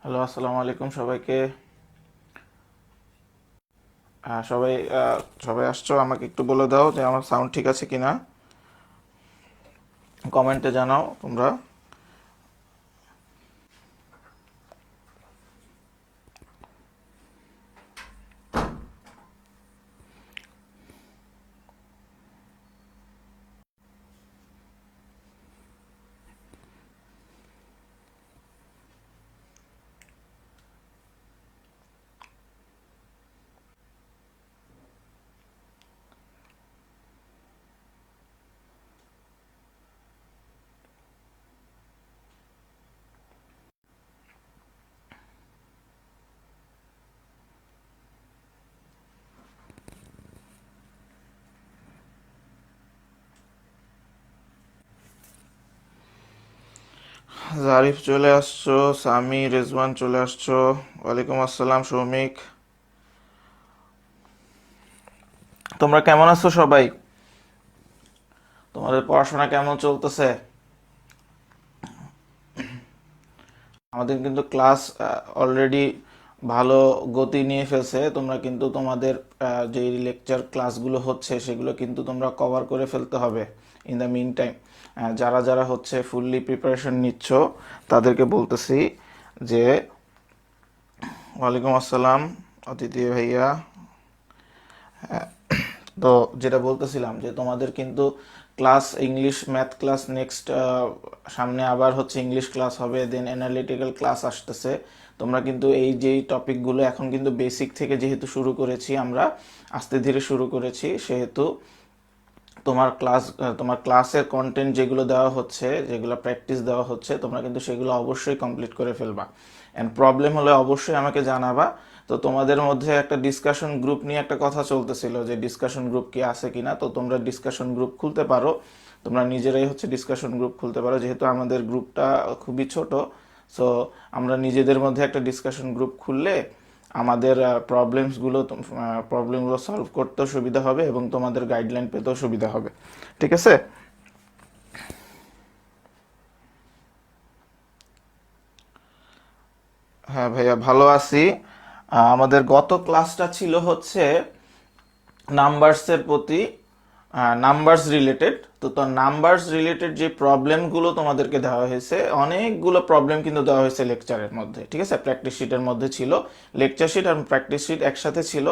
Hello, আসসালামু আলাইকুম সবাইকে। সবাই সবাই আসছো, আমাকে একটু বলে দাও যে আমার সাউন্ড ঠিক আছে কিনা। কমেন্টে জানাও তোমরা। জারিফ চলে আসছো, সামি রেজওয়ান চলে আসছো। ওয়ালাইকুম আসসালাম সৌমিক। তোমরা কেমন আছো সবাই? তোমাদের পড়াশোনা কেমন চলতেছে? আমাদের কিন্তু ক্লাস অলরেডি ভালো গতি নিয়ে ফেলছে। তোমরা কিন্তু তোমাদের যে লেকচার ক্লাসগুলো হচ্ছে সেগুলো কিন্তু তোমরা কভার করে ফেলতে হবে ইন দ্য মিন টাইম। যারা যারা হচ্ছে ফুললি প্রিপারেশন নিচ্ছ তাদেরকে বলতেছি যে ওয়ালাইকুম আসসালাম অতিথি ভাইয়া। তো যেটা বলতেছিলাম যে তোমাদের কিন্তু class English math class next, সামনে আবার হচ্ছে ইংলিশ ক্লাস হবে, দেন অ্যানালিটিক্যাল ক্লাস আসতেছে। তোমরা কিন্তু এই যেই টপিকগুলো এখন কিন্তু বেসিক থেকে যেহেতু শুরু করেছি আমরা, আস্তে ধীরে শুরু করেছি, সেহেতু তোমার ক্লাসের কন্টেন্ট যেগুলো দেওয়া হচ্ছে, যেগুলো প্র্যাকটিস দেওয়া হচ্ছে, তোমরা কিন্তু সেগুলো অবশ্যই কমপ্লিট করে ফেলবা। অ্যান্ড প্রবলেম হলে অবশ্যই আমাকে জানাবা। তো তোমাদের মধ্যে একটা ডিসকাশন গ্রুপ নিয়ে একটা কথা চলতেছিল যে ডিসকাশন গ্রুপ কি আছে কিনা, তো তোমরা ডিসকাশন গ্রুপ খুলতে পারো। তোমরা নিজেরাই হচ্ছে ডিসকাশন গ্রুপ খুলতে পারো, যেহেতু আমাদের গ্রুপটা খুবই ছোট। সো আমরা নিজেদের মধ্যে একটা ডিসকাশন গ্রুপ খুললে আমাদের প্রবলেমগুলো সলভ করতেও সুবিধা হবে এবং তোমাদের গাইডলাইন পেতেও সুবিধা হবে। ঠিক আছে? হ্যাঁ ভাইয়া, ভালো আছি। আমাদের গত ক্লাসটা ছিল হচ্ছে নাম্বারসের প্রতি, নাম্বারস রিলেটেড। তো নাম্বারস রিলেটেড যে প্রবলেমগুলো তোমাদেরকে দেওয়া হয়েছে, অনেকগুলো প্রবলেম কিন্তু দেওয়া হয়েছে লেকচারের মধ্যে। ঠিক আছে, প্র্যাকটিস শিটের মধ্যে ছিল, লেকচার শিট আর প্র্যাকটিস শিট একসাথে ছিল।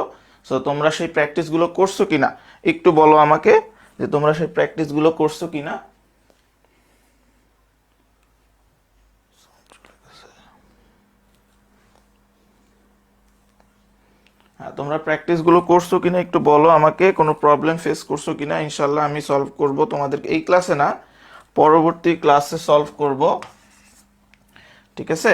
সো তোমরা সেই প্র্যাকটিসগুলো করছো কিনা একটু বলো আমাকে, যে তোমরা সেই প্র্যাকটিসগুলো করছো কিনা। হ্যাঁ, তোমরা প্র্যাকটিসগুলো করছো কিনা একটু বলো আমাকে, কোনো প্রবলেম ফেস করছো কিনা। ইনশাল্লাহ আমি সলভ করব তোমাদেরকে, এই ক্লাসে না, পরবর্তী ক্লাসে সলভ করব। ঠিক আছে?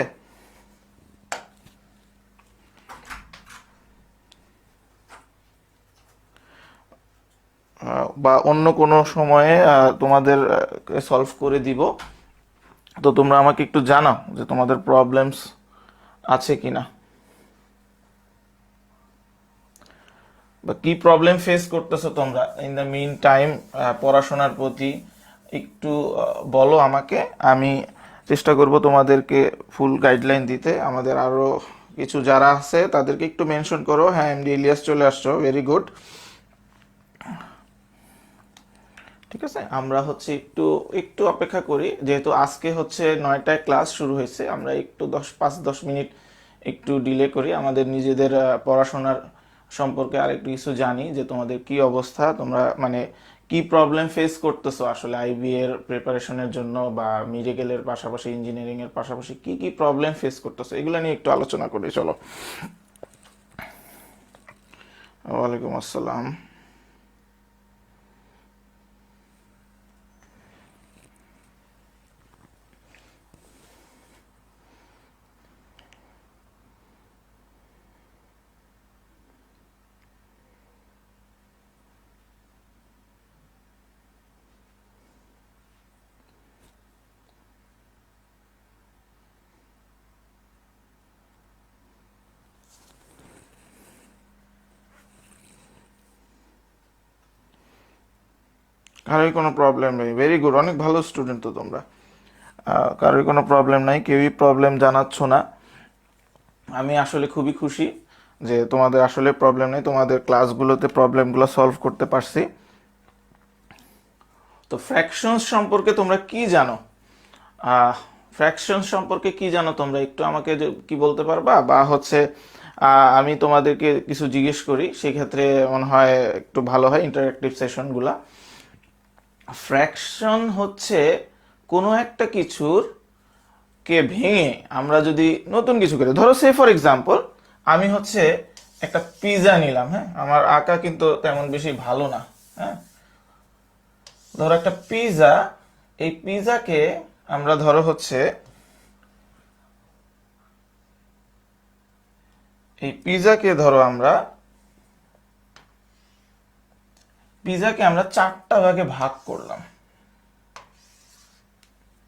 বা অন্য কোনো সময়ে তোমাদের সলভ করে দিব। তো তোমরা আমাকে একটু জানাও যে তোমাদের প্রবলেমস আছে কিনা, বা কি প্রবলেম ফেস করতেছো তোমরা ইন দ্য মিন টাইম। পড়াশোনার প্রতি একটু বলো আমাকে। আমি চেষ্টা করব তোমাদেরকে ফুল গাইডলাইন দিতে। আমাদের আরও কিছু যারা আছে তাদেরকে একটু মেনশন করো। হ্যাঁ, এমডি ইলিয়াস চলে আসছো, ভেরি গুড। ঠিক আছে, আমরা হচ্ছে একটু একটু অপেক্ষা করি, যেহেতু আজকে হচ্ছে 9টায় ক্লাস শুরু হয়েছে। আমরা একটু 5-10 মিনিট একটু ডিলে করি, আমাদের নিজেদের পড়াশোনার সম্পর্কে আরেকটু কিছু জানি, যে তোমাদের কি অবস্থা, তোমরা মানে কি প্রবলেম ফেস করতেছো আসলে আইবি এর প্রিপারেশনের জন্য, বা মেডিকেলের পাশাপাশি ইঞ্জিনিয়ারিং এর পাশাপাশি কি কি প্রবলেম ফেস করতেছো, এগুলো নিয়ে একটু আলোচনা করি, চলো। ওয়ালাইকুম আসসালাম। কারোই কোনো প্রবলেম নেই, ভেরি গুড, অনেক ভালো স্টুডেন্ট তো তোমরা। কারোর কোনো প্রবলেম নাই, কেউই প্রবলেম জানাচ্ছ না। আমি আসলে খুবই খুশি যে তোমাদের আসলে প্রবলেম নেই, তোমাদের ক্লাসগুলোতে প্রবলেমগুলো সলভ করতে পারছি। তো ফ্র্যাকশনস সম্পর্কে তোমরা কি জানো? ফ্র্যাকশন সম্পর্কে কি জানো তোমরা একটু আমাকে কি বলতে পারবা, বা হচ্ছে আমি তোমাদেরকে কিছু জিজ্ঞেস করি, সেক্ষেত্রে মনে হয় একটু ভালো হয় ইন্টারঅ্যাক্টিভ সেশনগুলা। ফ্র্যাকশন হচ্ছে কোনো একটা কিছুর কে ভেঙে আমরা যদি নতুন কিছু করি, ধরো সে ফর এক্সাম্পল আমি হচ্ছে একটা পিৎজা নিলাম, হ্যাঁ, আমার আঁকা কিন্তু তেমন বেশি ভালো না, হ্যাঁ, ধরো একটা পিৎজা, এই পিৎজাকে আমরা ধরো হচ্ছে এই পিৎজাকে ধরো আমরা চারটা ভাগে ভাগ করলাম।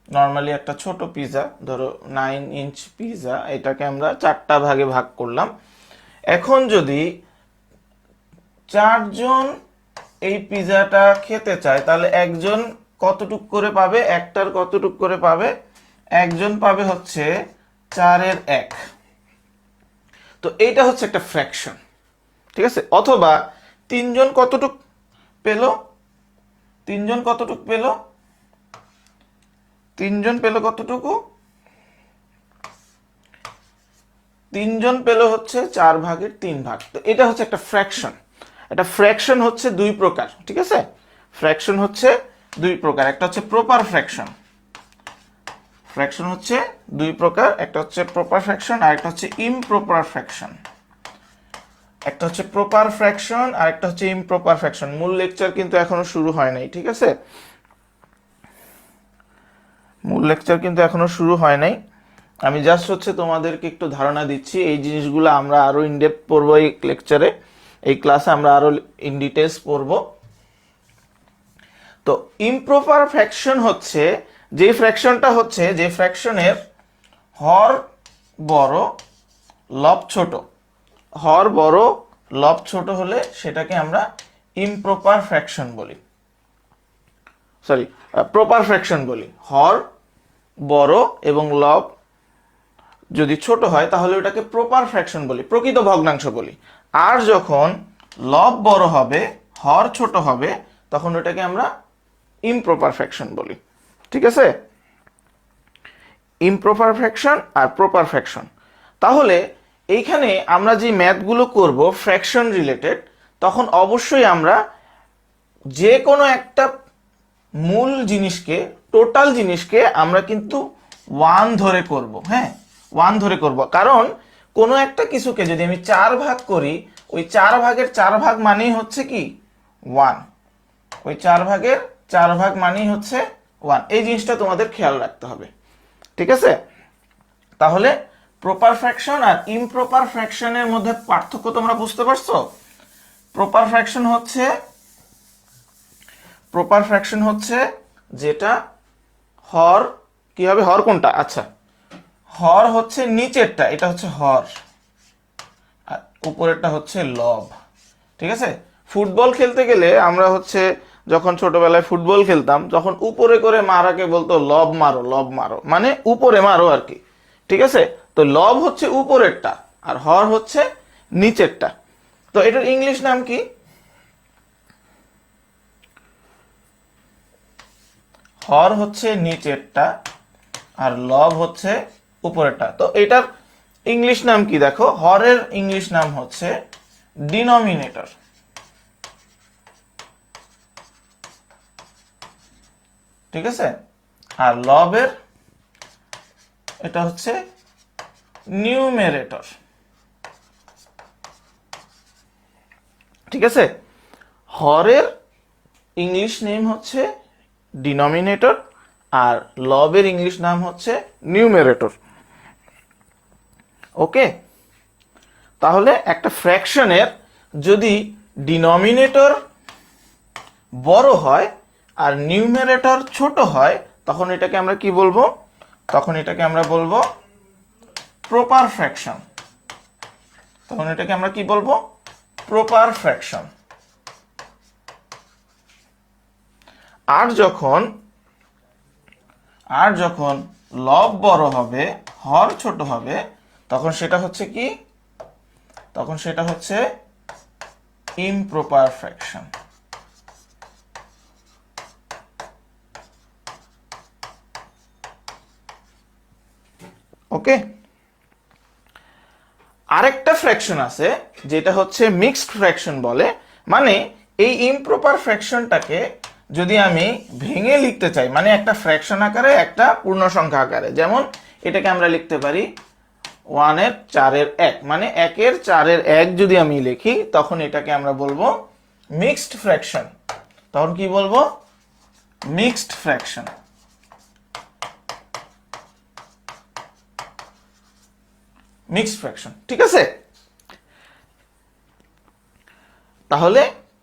নর্মালি একটা ছোট পিৎজা, ধরো 9 ইঞ্চ পিৎজা, এটাকে আমরা চারটা ভাগে ভাগ করলাম। এখন যদি চারজন এই পিৎজাটা খেতে চায়, তাহলে একজন কতটুক করে পাবে, একটার কতটুক করে পাবে, একজন পাবে হচ্ছে 4/1। তো এইটা হচ্ছে একটা ফ্র্যাকশন, ঠিক আছে। অথবা তিনজন কতটুক পেল, তিনজন কতটুক পেল, তিনজন পেল কতটুকু, তিনজন পেল হচ্ছে 4/3 তো এটা হচ্ছে একটা ফ্র্যাকশন। এটা ফ্র্যাকশন হচ্ছে দুই প্রকার, ঠিক আছে। ফ্র্যাকশন হচ্ছে দুই প্রকার, একটা হচ্ছে প্রপার ফ্র্যাকশন। ফ্র্যাকশন হচ্ছে দুই প্রকার, একটা হচ্ছে প্রপার ফ্র্যাকশন আর একটা হচ্ছে ইমপ্রপার ফ্র্যাকশন। একটা হচ্ছে প্রপার ফ্র্যাকশন আর একটা হচ্ছে ইমপ্রপার ফ্র্যাকশন। মূল লেকচার কিন্তু এখনো শুরু হয় নাই, ঠিক আছে, মূল লেকচার কিন্তু এখনো শুরু হয় নাই। আমি জাস্ট হচ্ছে তোমাদেরকে একটু ধারণা দিচ্ছি, এই জিনিসগুলো আমরা আরো ইনডেপথ পড়বো এই লেকচারে, এই ক্লাসে আমরা আরো ইন ডিটেলস পড়বো। তো ইমপ্রপার ফ্র্যাকশন হচ্ছে যে ফ্র্যাকশনটা হচ্ছে যে ফ্র্যাকশনের হর বড় লব ছোট, হর বড় লব ছোট হলে সেটাকে আমরা ইমপ্রপার ফ্র্যাকশন বলি, সরি প্রপার ফ্র্যাকশন বলি। হর বড় এবং লব যদি ছোট হয় তাহলে ওটাকে প্রপার ফ্র্যাকশন বলি, প্রকৃত ভগ্নাংশ বলি। আর যখন লব বড় হবে, হর ছোট হবে, তখন ওটাকে আমরা ইমপ্রপার ফ্র্যাকশন বলি, ঠিক আছে। ইমপ্রপার ফ্র্যাকশন আর প্রপার ফ্র্যাকশন। তাহলে এইখানে আমরা যে ম্যাথগুলো করব ফ্র্যাকশন রিলেটেড, তখন অবশ্যই আমরা যে কোনো একটা মূল জিনিসকে, টোটাল জিনিসকে আমরা কিন্তু 1 ধরে করব, হ্যাঁ, 1 ধরে করব। কারণ কোনো একটা কিছুকে যদি আমি 4 ভাগ করি, ওই 4/4 মানেই হচ্ছে কি 1, ওই 4/4 মানেই হচ্ছে 1। এই জিনিসটা তোমাদের খেয়াল রাখতে হবে, ঠিক আছে। তাহলে প্রপার ফ্র্যাকশন আর ইমপ্রপার ফ্র্যাকশনের মধ্যে পার্থক্য তোমরা বুঝতে পারছো? প্রপার ফ্র্যাকশন হচ্ছে যেটা হর, কি হবে, হর কোনটা, আচ্ছা, হর হচ্ছে নিচেরটা, এটা হচ্ছে হর, আর উপরেরটা হচ্ছে লব, ঠিক আছে। ফুটবল খেলতে গেলে আমরা হচ্ছে যখন ছোটবেলায় ফুটবল খেলতাম, যখন উপরে করে মারাকে বলতো লব মারো, লব মারো, মানে উপরে মারো আর কি, ঠিক আছে। তো লব হচ্ছে উপরেরটা আর হর হচ্ছে নিচেরটা। তো এটার ইংলিশ নাম কি? হর হচ্ছে নিচেরটা আর লব হচ্ছে উপরেরটা। তো এটার ইংলিশ নাম কি দেখো, হরের ইংলিশ নাম হচ্ছে ডিনোমিনেটর, ঠিক আছে। আর লবের এটা হচ্ছে নিউমেরেটর, ঠিক আছে। হরের ইংলিশ নেম হচ্ছে ডিনোমিনেটর আর লবের ইংলিশ নাম হচ্ছে নিউমেরেটর, ওকে। তাহলে একটা ফ্র্যাকশনের যদি ডিনোমিনেটর বড় হয় আর নিউমেরেটর ছোট হয়, তখন এটাকে আমরা কি বলবো? তখন এটাকে আমরা বলবো প্রপার ফ্র্যাকশন। তখন এটাকে আমরা কি বলবো? Proper fraction. আর যখন লব বড় হবে, হর ছোট হবে, তখন সেটা হচ্ছে কি, তখন সেটা হচ্ছে ইমপ্রপার ফ্র্যাকশন। ওকে, আরেকটা ফ্র্যাকশন আছে যেটা হচ্ছে মিক্সড ফ্র্যাকশন বলে। মানে এই ইমপ্রপার ফ্র্যাকশনটাকে যদি আমি ভেঙে লিখতে চাই, মানে একটা ফ্র্যাকশন আকারে, একটা পূর্ণ সংখ্যা আকারে, যেমন এটাকে আমরা লিখতে পারি 1/4 মানে 1/4 যদি আমি লিখি, তখন এটাকে আমরা বলবো মিক্সড ফ্র্যাকশন। তখন কি বলবো? Mixed fraction. মিক্সড ফ্র্যাকশন, ঠিক আছে? তাহলে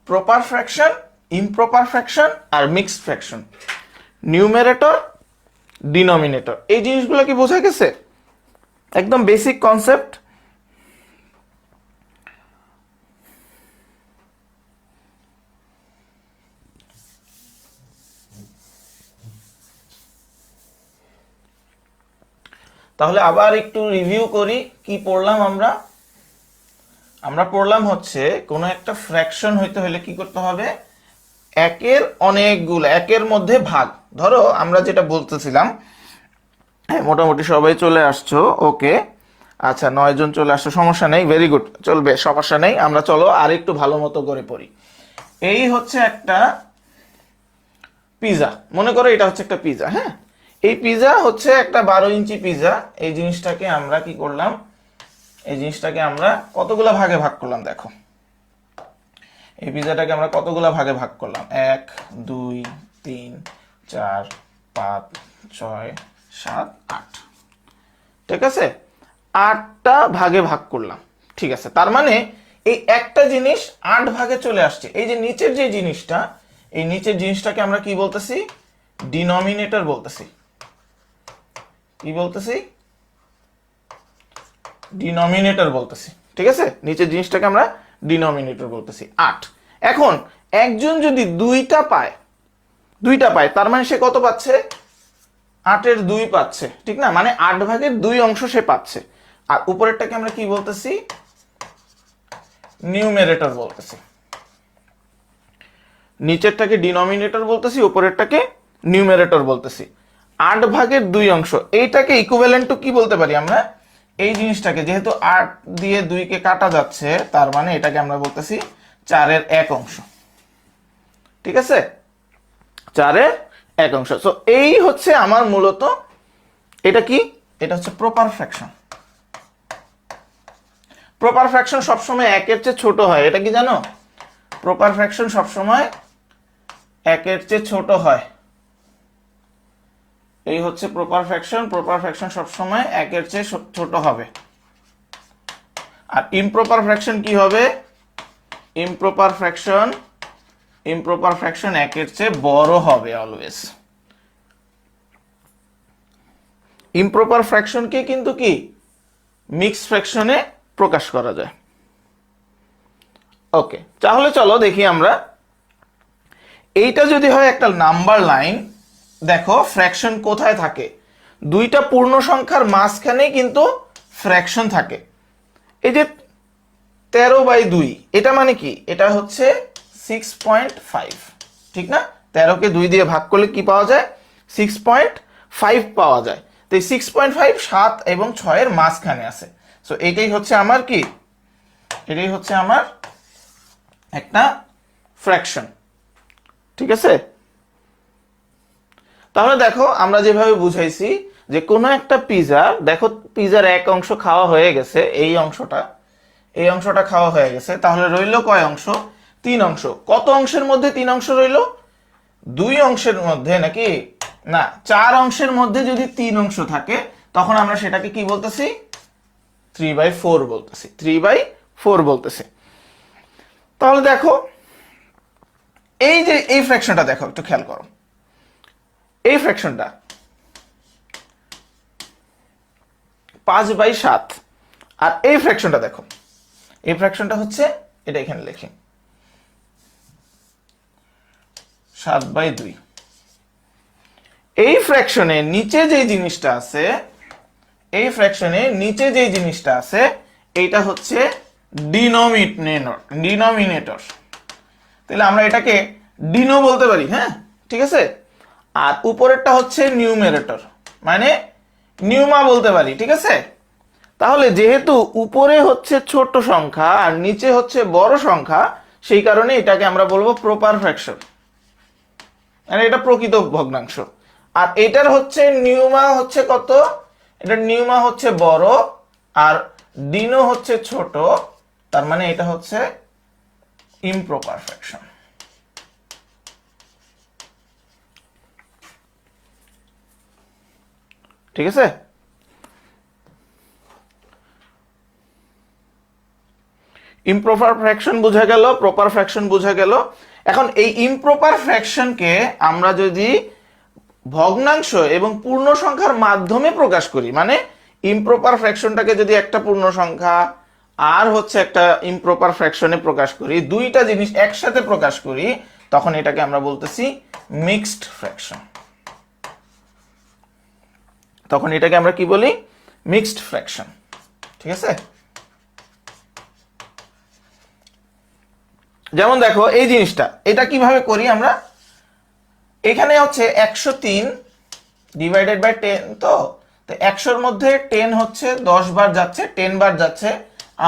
প্রপার ফ্র্যাকশন, ইমপ্রপার ফ্র্যাকশন আর মিক্সড ফ্র্যাকশন, নিউমারেটর, ডিনোমিনেটর, এই জিনিসগুলো কি বোঝা গেছে? একদম বেসিক কনসেপ্ট। তাহলে আবার একটু রিভিউ করি কি পড়লাম আমরা। আমরা পড়লাম হচ্ছে কোন একটা ফ্র্যাকশন হইতে হলে কি করতে হবে? একের অনেকগুলো, একের মধ্যে ভাগ। ধরো আমরা যেটা বলতেছিলাম, হ্যাঁ মোটামুটি সবাই চলে আসছো, ওকে, আচ্ছা 9 জন চলে আসছো, সমস্যা নেই, ভেরি গুড, চলবে, সমস্যা নেই। আমরা চলো আর একটু ভালো মতো করে পড়ি। এই হচ্ছে একটা পিজা, মনে করো এটা হচ্ছে একটা পিজা। হ্যাঁ, এই পিজা হচ্ছে একটা 12 ইঞ্চি পিজা। এই জিনিসটাকে আমরা কি করলাম? এই জিনিসটাকে আমরা কতগুলা ভাগে ভাগ করলাম দেখো। এই পিজাটাকে আমরা কতগুলা ভাগে ভাগ করলাম? 1 2 3 4 5 6 7 8, ঠিক আছে? 8টা ভাগে ভাগ করলাম, ঠিক আছে? তার মানে এই একটা জিনিস 8 ভাগে চলে আসছে। এই যে নিচের যে জিনিসটা, এই নিচের জিনিসটাকে আমরা কি বলতেছি? ডিনোমিনেটর বলতেছি। কি বলতেছি? ডিনোমিনেটর বলতেছি, ঠিক আছে? নিচের জিনিসটাকে আমরা ডিনোমিনেটর বলতেছি 8। এখন একজন যদি দুইটা পায়, তার মানে সে কত পাচ্ছে? 8-এর 2 পাচ্ছে, ঠিক না? মানে 8 ভাগের 2 অংশ সে পাচ্ছে। আর উপরেরটাকে আমরা কি বলতেছি? নিউমেরেটর বলতেছি। নিচেরটাকে ডিনোমিনেটর বলতেছি, উপরেরটাকে নিউমেরেটর বলতেছি। 8 ভাগের 2 অংশ, এইটাকে ইকুইভ্যালেন্ট টু কি বলতে পারি আমরা? এই জিনিসটাকে, যেহেতু 8 দিয়ে 2 কে কাটা যাচ্ছে, তার মানে এটাকে আমরা বলতেছি 4-এর 1 অংশ, ঠিক আছে? 4-এর 1 অংশ। সো এই হচ্ছে আমার মূলত, এটা কি? এটা হচ্ছে প্রপার ফ্র্যাকশন। প্রপার ফ্র্যাকশন সবসময় 1-এর চেয়ে ছোট হয়, এটা কি জানো? প্রপার ফ্র্যাকশন সবসময় 1-এর চেয়ে ছোট হয়। এই হচ্ছে প্রপার ফ্র্যাকশন। প্রপার ফ্র্যাকশন সবসময় 1-এর চেয়ে ছোট হবে। আর ইমপ্রপার ফ্র্যাকশন কি হবে? ইমপ্রপার ফ্র্যাকশন 1-এর চেয়ে বড় হবে অলওয়েজ। ইমপ্রপার ফ্র্যাকশনকে কিন্তু কি মিক্স ফ্র্যাকশনে প্রকাশ করা যায়। ওকে, তাহলে চলো দেখি আমরা। এইটা যদি হয় একটা নাম্বার লাইন, দেখো ফ্র্যাকশন কোথায় থাকে? দুইটা পূর্ণ সংখ্যার মাঝখানে কিন্তু ফ্র্যাকশন থাকে। এই যে 13/2, এটা মানে কি? এটা হচ্ছে 6.5, ঠিক না? 13-কে 2 দিয়ে ভাগ করলে কি পাওয়া যায়? 6.5 পাওয়া যায়। তো এই 6.5 7 এবং 6-এর মাঝখানে আছে। সো এটাই হচ্ছে আমার কি? এটাই হচ্ছে আমার একটা ফ্র্যাকশন, ঠিক আছে? তাহলে দেখো আমরা যেভাবে বুঝাইছি যে কোনো একটা পিজা, দেখো পিজার এক অংশ খাওয়া হয়ে গেছে, এই অংশটা খাওয়া হয়ে গেছে, তাহলে রইলো কয় অংশ? 3 অংশ। কত অংশের মধ্যে 3 অংশ রইলো? 2 অংশের মধ্যে, নাকি না 4 অংশের মধ্যে যদি 3 অংশ থাকে, তখন আমরা সেটাকে কি বলতেছি? 3/4 বলতেছি। 3/4 বলতেছি। তাহলে দেখো এই যে এই ফ্র্যাকশনটা দেখো, একটু খেয়াল করো। এই ফ্র্যাকশনটা 5/7, আর এই ফ্র্যাকশনটা দেখো, এই ফ্র্যাকশনটা হচ্ছে এটা, এখানে লিখি 7/2। এই ফ্র্যাকশনের নিচে যে জিনিসটা আছে, এই ফ্র্যাকশনে নিচে যে জিনিসটা আছে এইটা হচ্ছে ডিনোমিনেটর। তাহলে আমরা এটাকে ডিনো বলতে পারি, হ্যাঁ ঠিক আছে। আর উপরেরটা হচ্ছে নিউমেরেটর, মানে নিউমা বলতে পারি, ঠিক আছে। তাহলে যেহেতু উপরে হচ্ছে ছোট সংখ্যা আর নিচে হচ্ছে বড় সংখ্যা, সেই কারণে এটাকে আমরা বলবো প্রপার ফ্র্যাকশন, মানে এটা প্রকৃত ভগ্নাংশ। আর এটার হচ্ছে নিউমা হচ্ছে কত, এটা নিউমা হচ্ছে বড় আর ডিনো হচ্ছে ছোট, তার মানে এটা হচ্ছে ইমপ্রপার ফ্র্যাকশন। ঠিক আছে। ইমপ্রপার ফ্র্যাকশন বোঝা গেল, প্রপার ফ্র্যাকশন বোঝা গেল। এখন এই ইমপ্রপার ফ্র্যাকশনকে আমরা যদি ভগ্নাংশ এবং পূর্ণ সংখ্যার মাধ্যমে প্রকাশ করি, মানে ইমপ্রপার ফ্র্যাকশনটাকে যদি একটা পূর্ণ সংখ্যা আর হচ্ছে একটা ইমপ্রপার ফ্র্যাকশনে প্রকাশ করি, দুইটা জিনিস একসাথে প্রকাশ করি, তখন এটাকে আমরা বলতেছি মিক্সড ফ্র্যাকশন। তখন এটাকে আমরা কি বলি, মিক্সড ফ্র্যাকশন। ঠিক আছে। যেমন দেখো এই জিনিসটা, এটা কিভাবে করি আমরা, এখানে হচ্ছে 103 ডিভাইডেড বাই 10, তো 100-র মধ্যে 10 হচ্ছে 10 বার যাচ্ছে, 10 বার যাচ্ছে,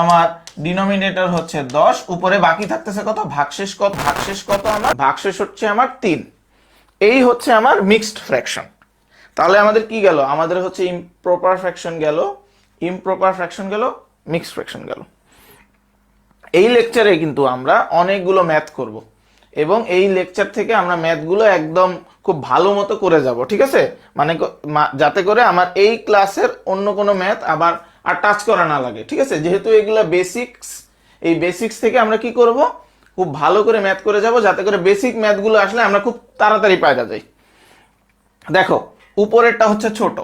আমার ডিনোমিনেটর হচ্ছে 10, উপরে বাকি থাকতেছে কত, ভাগশেষ কত, আমার ভাগশেষ হচ্ছে আমার 3। এই হচ্ছে আমার মিক্সড ফ্র্যাকশন। তাহলে আমাদের কি গেল, আমাদের হচ্ছে ইমপ্রপার ফ্র্যাকশন গেল, ইমপ্রপার ফ্র্যাকশন গেল, মিক্সড ফ্র্যাকশন গেল। এই লেকচারে কিন্তু আমরা অনেকগুলো ম্যাথ করব এবং এই লেকচার থেকে আমরা ম্যাথগুলো একদম খুব ভালো মতো করে যাব, ঠিক আছে। মানে যাতে করে আমার এই ক্লাসের অন্য কোনো ম্যাথ আবার আর টাচ করা না লাগে, ঠিক আছে। যেহেতু এগুলো বেসিক্স, এই বেসিক্স থেকে আমরা কি করব, খুব ভালো করে ম্যাথ করে যাব, যাতে করে বেসিক ম্যাথগুলো আসলে আমরা খুব তাড়াতাড়ি পাওয়া যাই। দেখো উপরেরটা হচ্ছে ছোট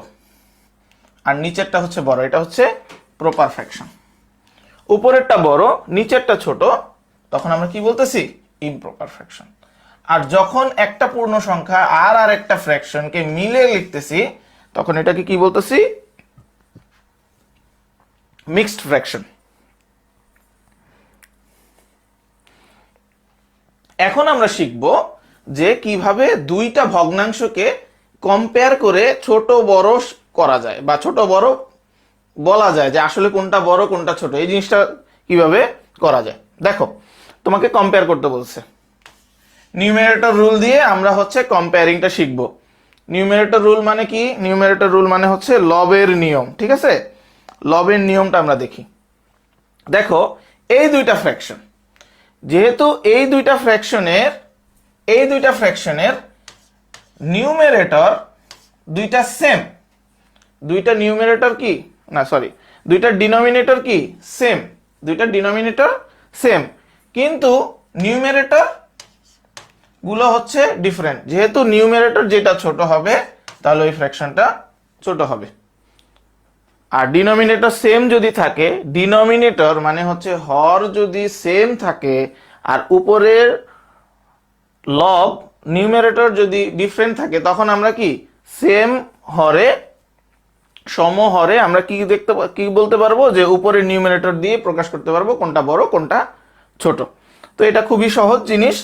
আর নিচেরটা হচ্ছে বড়, এটা হচ্ছে প্রপার ফ্র্যাকশন। উপরেরটা বড় নিচেরটা ছোট, তখন আমরা কি বলতেছি, ইমপ্রপার ফ্র্যাকশন। আর যখন একটা পূর্ণ সংখ্যা আর একটা ফ্র্যাকশনকে মিলে লিখতেছি, তখন এটাকে কি বলতেছি, মিক্সড ফ্র্যাকশন। এখন আমরা শিখব যে কিভাবে দুইটা ভগ্নাংশকে কম্পেয়ার করে ছোট বড় করা যায়, বা ছোট বড় বলা যায় যে আসলে কোনটা বড় কোনটা ছোট, এই জিনিসটা কিভাবে করা যায়। দেখো তোমাকে কম্পেয়ার করতে বলছে, নিউমেরেটর রুল দিয়ে আমরা হচ্ছে কম্পেয়ারিংটা শিখব। নিউমেরেটর রুল মানে কি, নিউমেরেটর রুল মানে হচ্ছে লবের নিয়ম, ঠিক আছে। লবের নিয়মটা আমরা দেখি। দেখো এই দুইটা ফ্র্যাকশন, যেহেতু এই দুইটা ফ্র্যাকশনের নিউমেরেটর দুইটা সেম, দুইটা নিউমেরেটর কি না সরি দুইটা ডিনোমিনেটর কি সেম, দুইটা ডিনোমিনেটর সেম, কিন্তু নিউমেরেটর গুলো হচ্ছে ডিফারেন্ট। যেহেতু নিউমেরেটর যেটা ছোট হবে তাহলে ওই ফ্র্যাকশনটা ছোট হবে। আর ডিনোমিনেটর সেম যদি থাকে, ডিনোমিনেটর মানে হচ্ছে হর যদি সেম থাকে আর উপরের লব নিউমেরেটর যদি ডিফারেন্ট থাকে, তখন আমরা কি সেম হরে, সমহরে আমরা কি বলতে পারবো, যে উপরের নিউমেরেটর দিয়ে প্রকাশ করতে পারবো কোনটা বড় কোনটা ছোট। তো এটা খুবই সহজ জিনিস।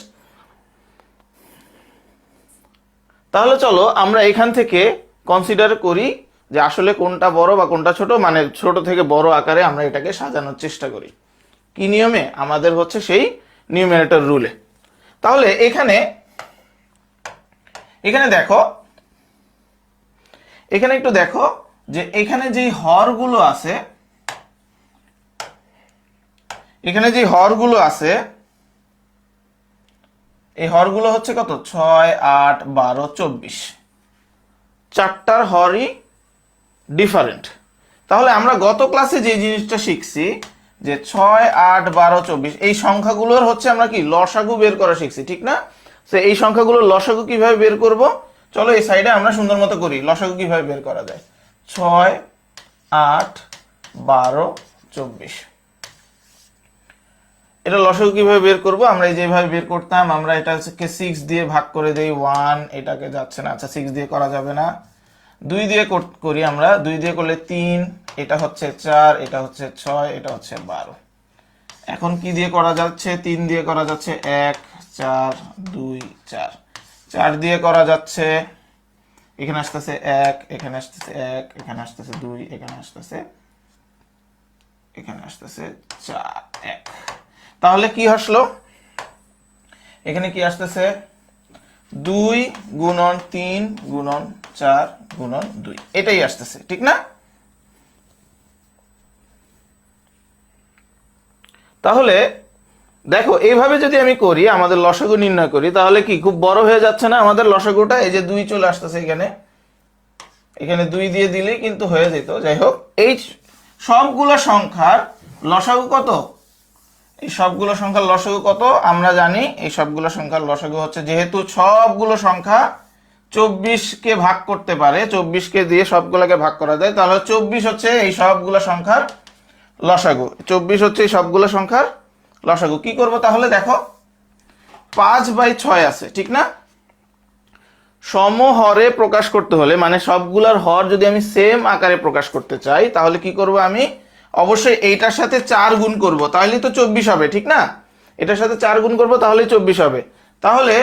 তাহলে চলো আমরা এখান থেকে কনসিডার করি যে আসলে কোনটা বড় বা কোনটা ছোট, মানে ছোট থেকে বড় আকারে আমরা এটাকে সাজানোর চেষ্টা করি। কি নিয়মে, আমাদের হচ্ছে সেই নিউমেরেটর রুলে। তাহলে এখানে দেখো, এখানে একটু দেখো যে এখানে যে হরগুলো আছে, এখানে যে হরগুলো আছে, এই হরগুলো হচ্ছে কত, 6, 8, 12, 24, চারটার হরই ডিফারেন্ট। তাহলে আমরা গত ক্লাসে যে জিনিসটা শিখছি যে 6, 8, 12, 24 এই সংখ্যাগুলোর হচ্ছে আমরা কি লসাগু বের করা শিখছি, ঠিক না। তো এই সংখ্যাগুলোর লসাগু কিভাবে বের করব, চলো এই সাইডে আমরা সুন্দর মতো করি। লসাগু কিভাবে বের করা যায়, 6, 8, 12, 24, এটা লসাগু কিভাবে বের করব, আমরা এই যেভাবে বের করতাম, আমরা এটাকে 6 দিয়ে ভাগ করে দেই 1, এটাকে যাচ্ছে না, আচ্ছা 6 দিয়ে করা যাবে না, 2 দিয়ে করি আমরা, 2 দিয়ে করলে 3, এটা হচ্ছে 4, এটা হচ্ছে 6, এটা হচ্ছে 12। এখন কি দিয়ে করা যাচ্ছে? 3 দিয়ে করা যাচ্ছে 1 4 2 4, 4 দিয়ে করা যাচ্ছে, এখানে আসতেছে 1, এখানে আসতেছে 1, এখানে আসতেছে 2, এখানে আসতেছে 4 1। তাহলে কি আসলো? এখানে কি আসতেছে? 2 গুণন 3 গুণন 4 গুণন 2, এটাই আসতেছে, ঠিক না? তাহলে দেখো এইভাবে যদি আমি করি, আমাদের লসাগু নির্ণয় করি, তাহলে কি খুব বড় হয়ে যাচ্ছে না আমাদের লসাগুটা? এই যে 2 চলে আসতেছে এখানে, এখানে 2 দিয়ে দিলেই কিন্তু হয়ে যেত। যাই হোক, এই সবগুলো সংখ্যার লসাগু কত? এই সবগুলো সংখ্যার লসাগু কত আমরা জানি। এই সবগুলো সংখ্যার লসাগু হচ্ছে, যেহেতু সবগুলো সংখ্যা 24 কে ভাগ করতে পারে, 24 কে দিয়ে সবগুলোকে ভাগ করা যায়, তাহলে 24 হচ্ছে এই সবগুলো সংখ্যার লসাগু। 24 হচ্ছে এই সবগুলো সংখ্যার লসাগু। কি করব তাহলে? দেখো 5/6 আছে, ঠিক না? সমহরে প্রকাশ করতে হলে, মানে সবগুলার হর যদি আমি সেম আকারে প্রকাশ করতে চাই, তাহলে কি করব আমি? অবশ্যই এইটার সাথে 4 গুণ করব, তাহলেই তো 24 হবে, ঠিক না? এটার সাথে 4 গুণ করব, তাহলেই 24 হবে। তাহলে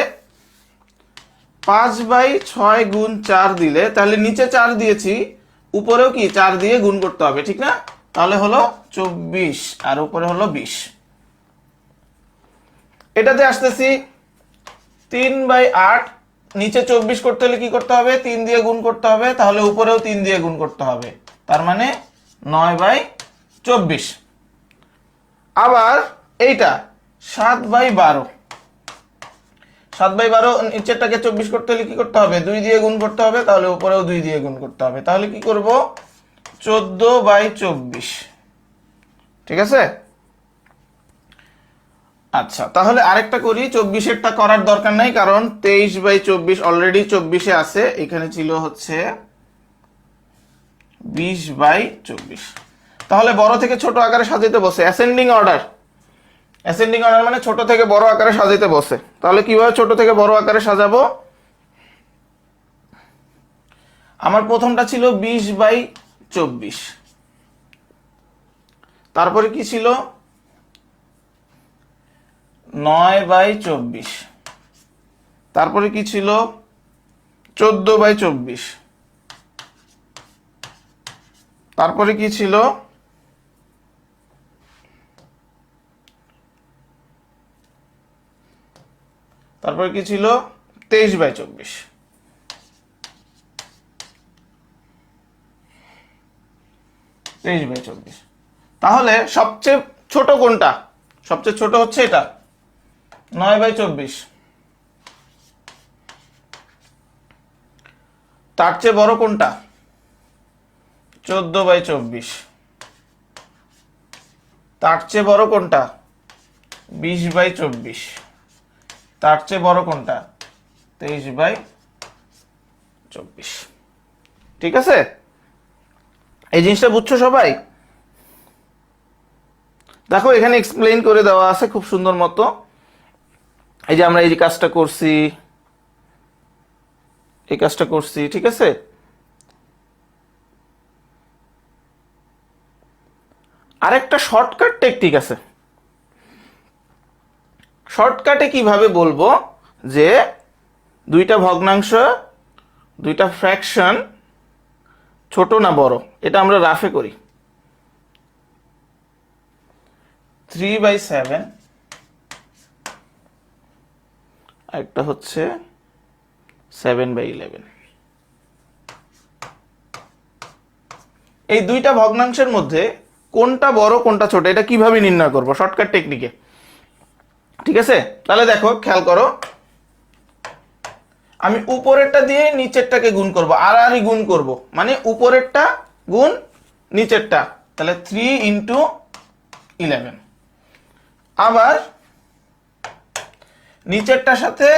5/6 গুণ 4 দিলে, তাহলে নিচে 4 দিয়েছি, উপরেও কি 4 দিয়ে গুণ করতে হবে, ঠিক না? তাহলে হলো 24 আর উপরে হলো 20। এটাতে আসতেছি 3/8, নিচে 24 করতে হলে কি করতে হবে? 3 দিয়ে গুণ করতে হবে, তাহলে উপরেও 3 দিয়ে গুণ করতে হবে, তার মানে 9/24। আবার এইটা 7/12, 7/12 নিচেরটাকে 24 করতে হলে কি করতে হবে? 2 দিয়ে গুণ করতে হবে, তাহলে উপরেও 2 দিয়ে গুণ করতে হবে, তাহলে কি করব? 14/24, ঠিক আছে? আচ্ছা, তাহলে আরেকটা করি। 24-এরটা করার দরকার নাই, কারণ 23/24 অলরেডি 24-এ আছে। এখানে ছিল হচ্ছে 20/24। তাহলে বড় থেকে ছোট আকারে সাজাইতে বসে, অ্যাসেন্ডিং অর্ডার। অ্যাসেন্ডিং অর্ডার মানে ছোট থেকে বড় আকারে সাজাইতে বসে। তাহলে কিভাবে ছোট থেকে বড় আকারে সাজাবো? আমার প্রথমটা ছিল 20/24, তারপরে কি ছিল? 9/24, তারপরে কি ছিল? 14/24, তারপরে কি ছিল? তারপরে কি ছিল? 23/24। তাহলে সবচেয়ে ছোট কোনটা? সবচেয়ে ছোট হচ্ছে এটা, 9/24। তার চেয়ে বড় কোনটা? 14/24। তার চেয়ে বড় কোনটা? 20/24। তার চেয়ে বড় কোনটা? 23/24। ঠিক আছে? এই জিনিসটা বুঝছো সবাই? দেখো এখানে এক্সপ্লেইন করে দেওয়া আছে খুব সুন্দর মতো। এই যে আমরা এই কাজটা করছি, এই কাজটা করছি, ঠিক আছে? আরেকটা শর্টকাট টেকনিক আছে। শর্টকাটে কিভাবে বলবো যে দুইটা ভগ্নাংশ, দুইটা ফ্র্যাকশন ছোট না বড়, এটা আমরা রাফে করি। 3/7 একটা হচ্ছে 7/11। এই দুইটা ভগ্নাংশের মধ্যে কোনটা বড় কোনটা ছোট, এটা কিভাবে নির্ণয় করব? শর্টকাট টেকনিকে, ঠিক আছে? তাহলে দেখো, খেয়াল করো, আমি উপরেরটা দিয়ে নিচেরটাকে গুণ করব, আর গুণ করব, মানে উপরেরটা গুণ নিচেরটা, তাহলে 3/11। আবার নিচেরটার সাথে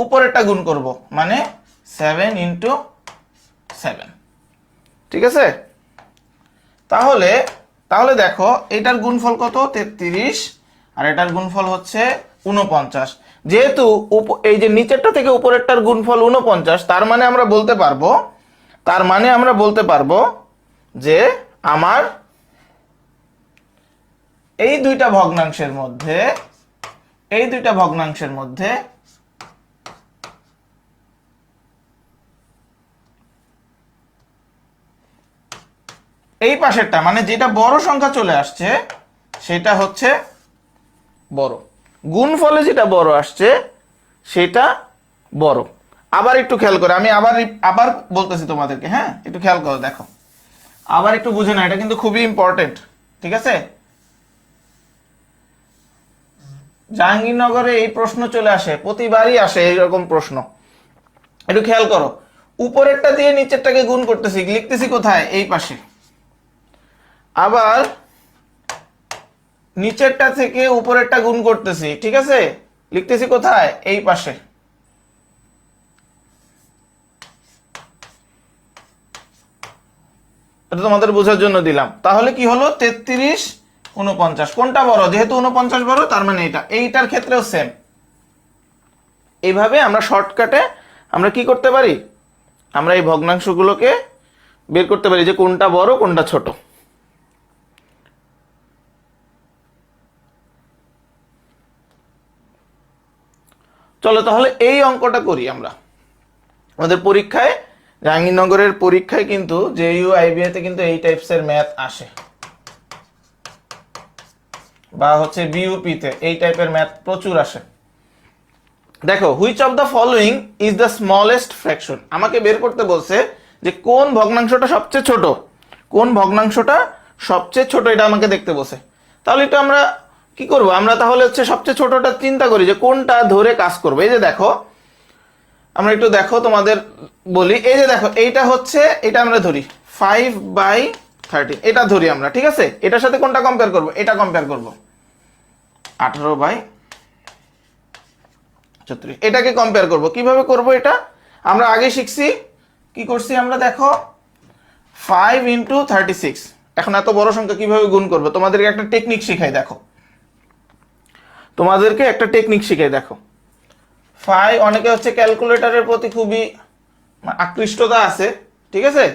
উপরেরটা গুণ করব, মানে 7/7, ঠিক আছে? তাহলে তাহলে দেখো এটার গুণফল কত? 33, আর এটার গুণফল হচ্ছে 49। যেহেতু এই যে নিচেরটা থেকে উপরেরটার গুণফল 49, তার মানে আমরা বলতে পারবো তার মানে আমরা বলতে পারবো যে আমার এই দুইটা ভগ্নাংশের মধ্যে এই পাশেরটা মানে যেটা বড় সংখ্যা চলে আসছে সেটা হচ্ছে বড়, গুণফলে যেটা বড় আসছে সেটা বড়। আবার একটু খেয়াল করে, আমি আবার বলতেছি তোমাদেরকে, হ্যাঁ একটু খেয়াল করো, দেখো আবার একটু বুঝে না, এটা কিন্তু খুবই ইম্পর্টেন্ট, ঠিক আছে? জাহাঙ্গীরনগরে এই প্রশ্ন চলে আসে, প্রতিবারই আসে এইরকম প্রশ্ন। একটু খেয়াল করো, উপরেরটা দিয়ে নিচেরটাকে গুণ করতেছি, লিখতেছি কোথায়? এই পাশে। আবার নিচেরটা থেকে উপরেরটা গুণ করতেছি, ঠিক আছে, লিখতেছি কোথায়? এই পাশে। এটা তোমাদের বোঝার জন্য দিলাম। তাহলে কি হলো? 33 49, কোনটা বড়? যেহেতু 49 বড়, তার মানে এইটার ক্ষেত্রেও সেম। এইভাবে আমরা শর্টকাটে আমরা কি করতে পারি? আমরা এই ভগ্নাংশগুলোকে বের করতে পারি যে কোনটা বড় কোনটা ছোট। চলো তাহলে এই অঙ্কটা করি আমরা। আমাদের পরীক্ষায়, জাহাঙ্গীরনগরের পরীক্ষায় কিন্তু জেইউ আইবিএ তে কিন্তু এই টাইপসের ম্যাথ আসে, বা হচ্ছে বিইউপি তে এই টাইপের ম্যাথ প্রচুর আসে। দেখো, which of the following is the smallest fraction, আমাকে বের করতে বলছে যে কোন ভগ্নাংশটা সবচেয়ে ছোট, কোন ভগ্নাংশটা সবচেয়ে ছোট, এটা আমাকে দেখতে বলছে। তাহলে এটা আমরা কি করব? আমরা তাহলে হচ্ছে সবচেয়ে ছোটটা চিন্তা করি যে কোনটা ধরে কাজ করবে। এই যে দেখো, আমরা একটু দেখো তোমাদের বলি, এই যে দেখো এইটা হচ্ছে, এটা আমরা ধরি 5/13, এটা ধরি আমরা, ঠিক আছে? এটার সাথে কোনটা কম্পেয়ার করব? এটা কম্পেয়ার করব 18/36, এটাকে কম্পেয়ার করব। কিভাবে করব এটা? আমরা আগে শিখছি, কি করছি আমরা, দেখো 5 × 36। এখন এত বড় সংখ্যা কিভাবে গুণ করবে? তোমাদেরকে একটা টেকনিক শিখাই, দেখো তোমাদেরকে একটা টেকনিক শিখাই, দেখো। অনেকে হচ্ছে ক্যালকুলেটরের প্রতি খুবই আকৃষ্টতা আছে, ঠিক আছে?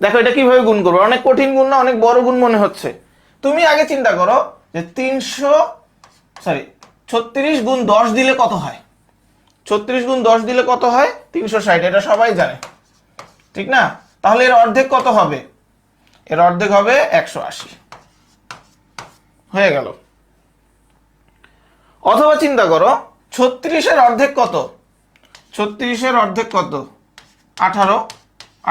দেখো এটা কিভাবে গুণ করবো, অনেক কঠিন গুণ না, অনেক বড় গুণ মনে হচ্ছে। তুমি আগে চিন্তা করো যে 36 গুণ 10 দিলে কত হয়? 36 গুণ 10 দিলে কত হয়? 360, এটা সবাই জানে, ঠিক না? তাহলে এর অর্ধেক কত হবে? এর অর্ধেক হবে 180, হয়ে গেল। অথবা চিন্তা করো 36-এর অর্ধেক কত? 36-এর অর্ধেক কত? 18,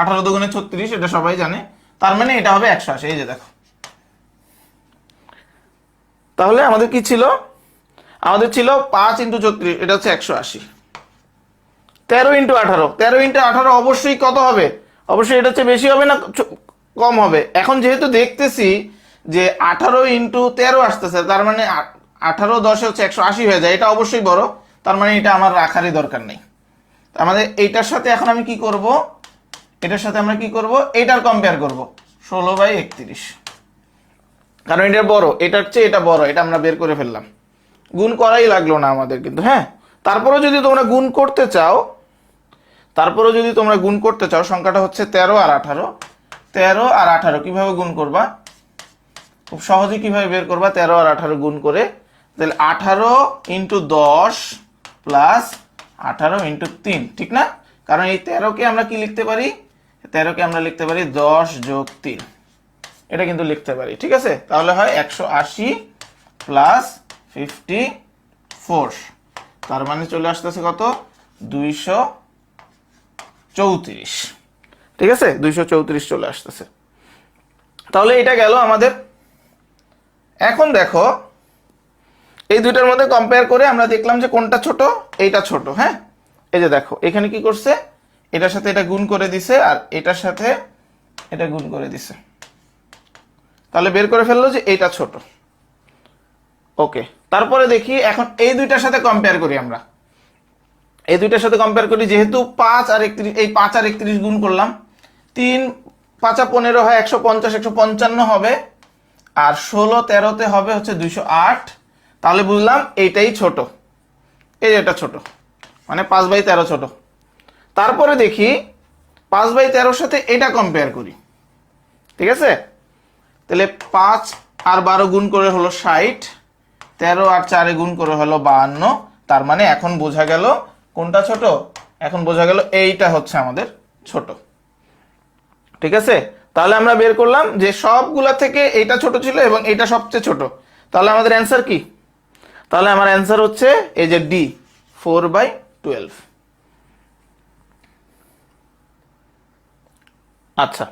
18 দুগুণে 36, এটা সবাই জানে, তার মানে এটা হবে 180। এই যে দেখো, তাহলে আমাদের কি ছিল? আমাদের ছিল 5 × 36, এটা হচ্ছে 180। 13 × 18, 13 × 18 অবশ্যই কত হবে? অবশ্যই এটা হচ্ছে বেশি হবে না কম হবে? এখন যেহেতু দেখতেছি যে 18 × 13 আসতেছে, তার মানে 18 10 হচ্ছে 180 হয়ে যায়, এটা অবশ্যই বড়, তার মানে এটা আমার রাখারই দরকার নেই। আমাদের এইটার সাথে এখন আমি কি করব? এটার সাথে আমরা কি করব? এটার কম্পেয়ার করব 16/31, কারণ এটা বড়, এটার চেয়ে এটা বড়, এটা আমরা বের করে ফেললাম, গুণ করাই লাগলো না আমাদের কিন্তু। হ্যাঁ, তারপরে যদি তোমরা গুণ করতে চাও, সংখ্যাটা হচ্ছে 13 আর 18, 13 আর 18 কিভাবে গুণ করবা? খুব সহজে কিভাবে বের করবা? 13 আর 18 গুণ করে, তাহলে 18 × 10 প্লাস 18 × 3, ঠিক না? কারণ এই 13কে আমরা কি লিখতে পারি? 13কে আমরা লিখতে পারি 10 + 3, এটা কিন্তু লিখতে পারি, ঠিক আছে? তাহলে হয় 180 প্লাস 54, তার মানে চলে আসতেছে কত? 234, ঠিক আছে? 234 চলে আসতেছে। তাহলে এটা গেল আমাদের। এখন দেখো, এই দুইটার মধ্যে কম্পেয়ার করে আমরা দেখলাম যে কোনটা ছোট, এইটা ছোট। হ্যাঁ, এই যে দেখো এখানে কি করছে, এটার সাথে এটা গুণ করে দিছে আর এটার সাথে এটা গুণ করে দিছে, তাহলে বের করে ফেললো যে এইটা ছোট। ওকে, তারপরে দেখি এখন এই দুইটার সাথে কম্পেয়ার করি আমরা। এই দুইটার সাথে কম্পেয়ার করি, যেহেতু 5 আর 31, এই 5 আর 31 গুণ করলাম, 3 5 15 হয় 150, 155 হবে, আর 16 13-তে হবে হচ্ছে 208, তাহলে বুঝলাম এইটাই ছোট, এই এটা ছোট, মানে 5/13 ছোট। তারপরে দেখি 5/13 সাথে এটা কম্পেয়ার করি, ঠিক আছে? তাহলে 5 আর 12 গুণ করে হলো 60, 13 আর 4 গুণ করে হলো 52। তার মানে এখন বোঝা গেল কোনটা ছোট, এখন বোঝা গেল এইটা হচ্ছে আমাদের ছোট, ঠিক আছে? তাহলে আমরা বের করলাম যে সবগুলা থেকে এইটা ছোট ছিল এবং এইটা সবচেয়ে ছোট। তাহলে আমাদের অ্যান্সার কি? তাহলে আমার অ্যান্সার হচ্ছে এই যে ডি, 4/12। আচ্ছা,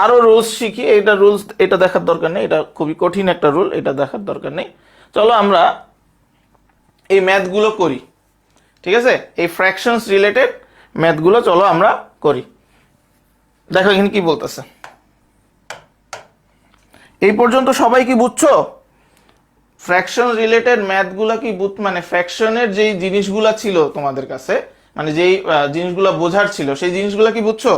আরো রুলস শিখি। এটা রুলস, এটা দেখার দরকার নেই, এটা খুবই কঠিন একটা রুল, এটা দেখার দরকার নেই। চলো আমরা এই ম্যাথগুলো করি, ঠিক আছে? এই ফ্র্যাকশনস রিলেটেড ম্যাথগুলো চলো আমরা করি। দেখো এখানে কি বলতেছে। এই পর্যন্ত সবাই কি বুঝছো? ফ্র্যাকশন রিলেটেড ম্যাথগুলো কি মানে ফ্র্যাকশনের যেই জিনিসগুলো ছিল তোমাদের কাছে, মানে যেই জিনিসগুলো বোঝার ছিল, সেই জিনিসগুলো কি বুঝছো?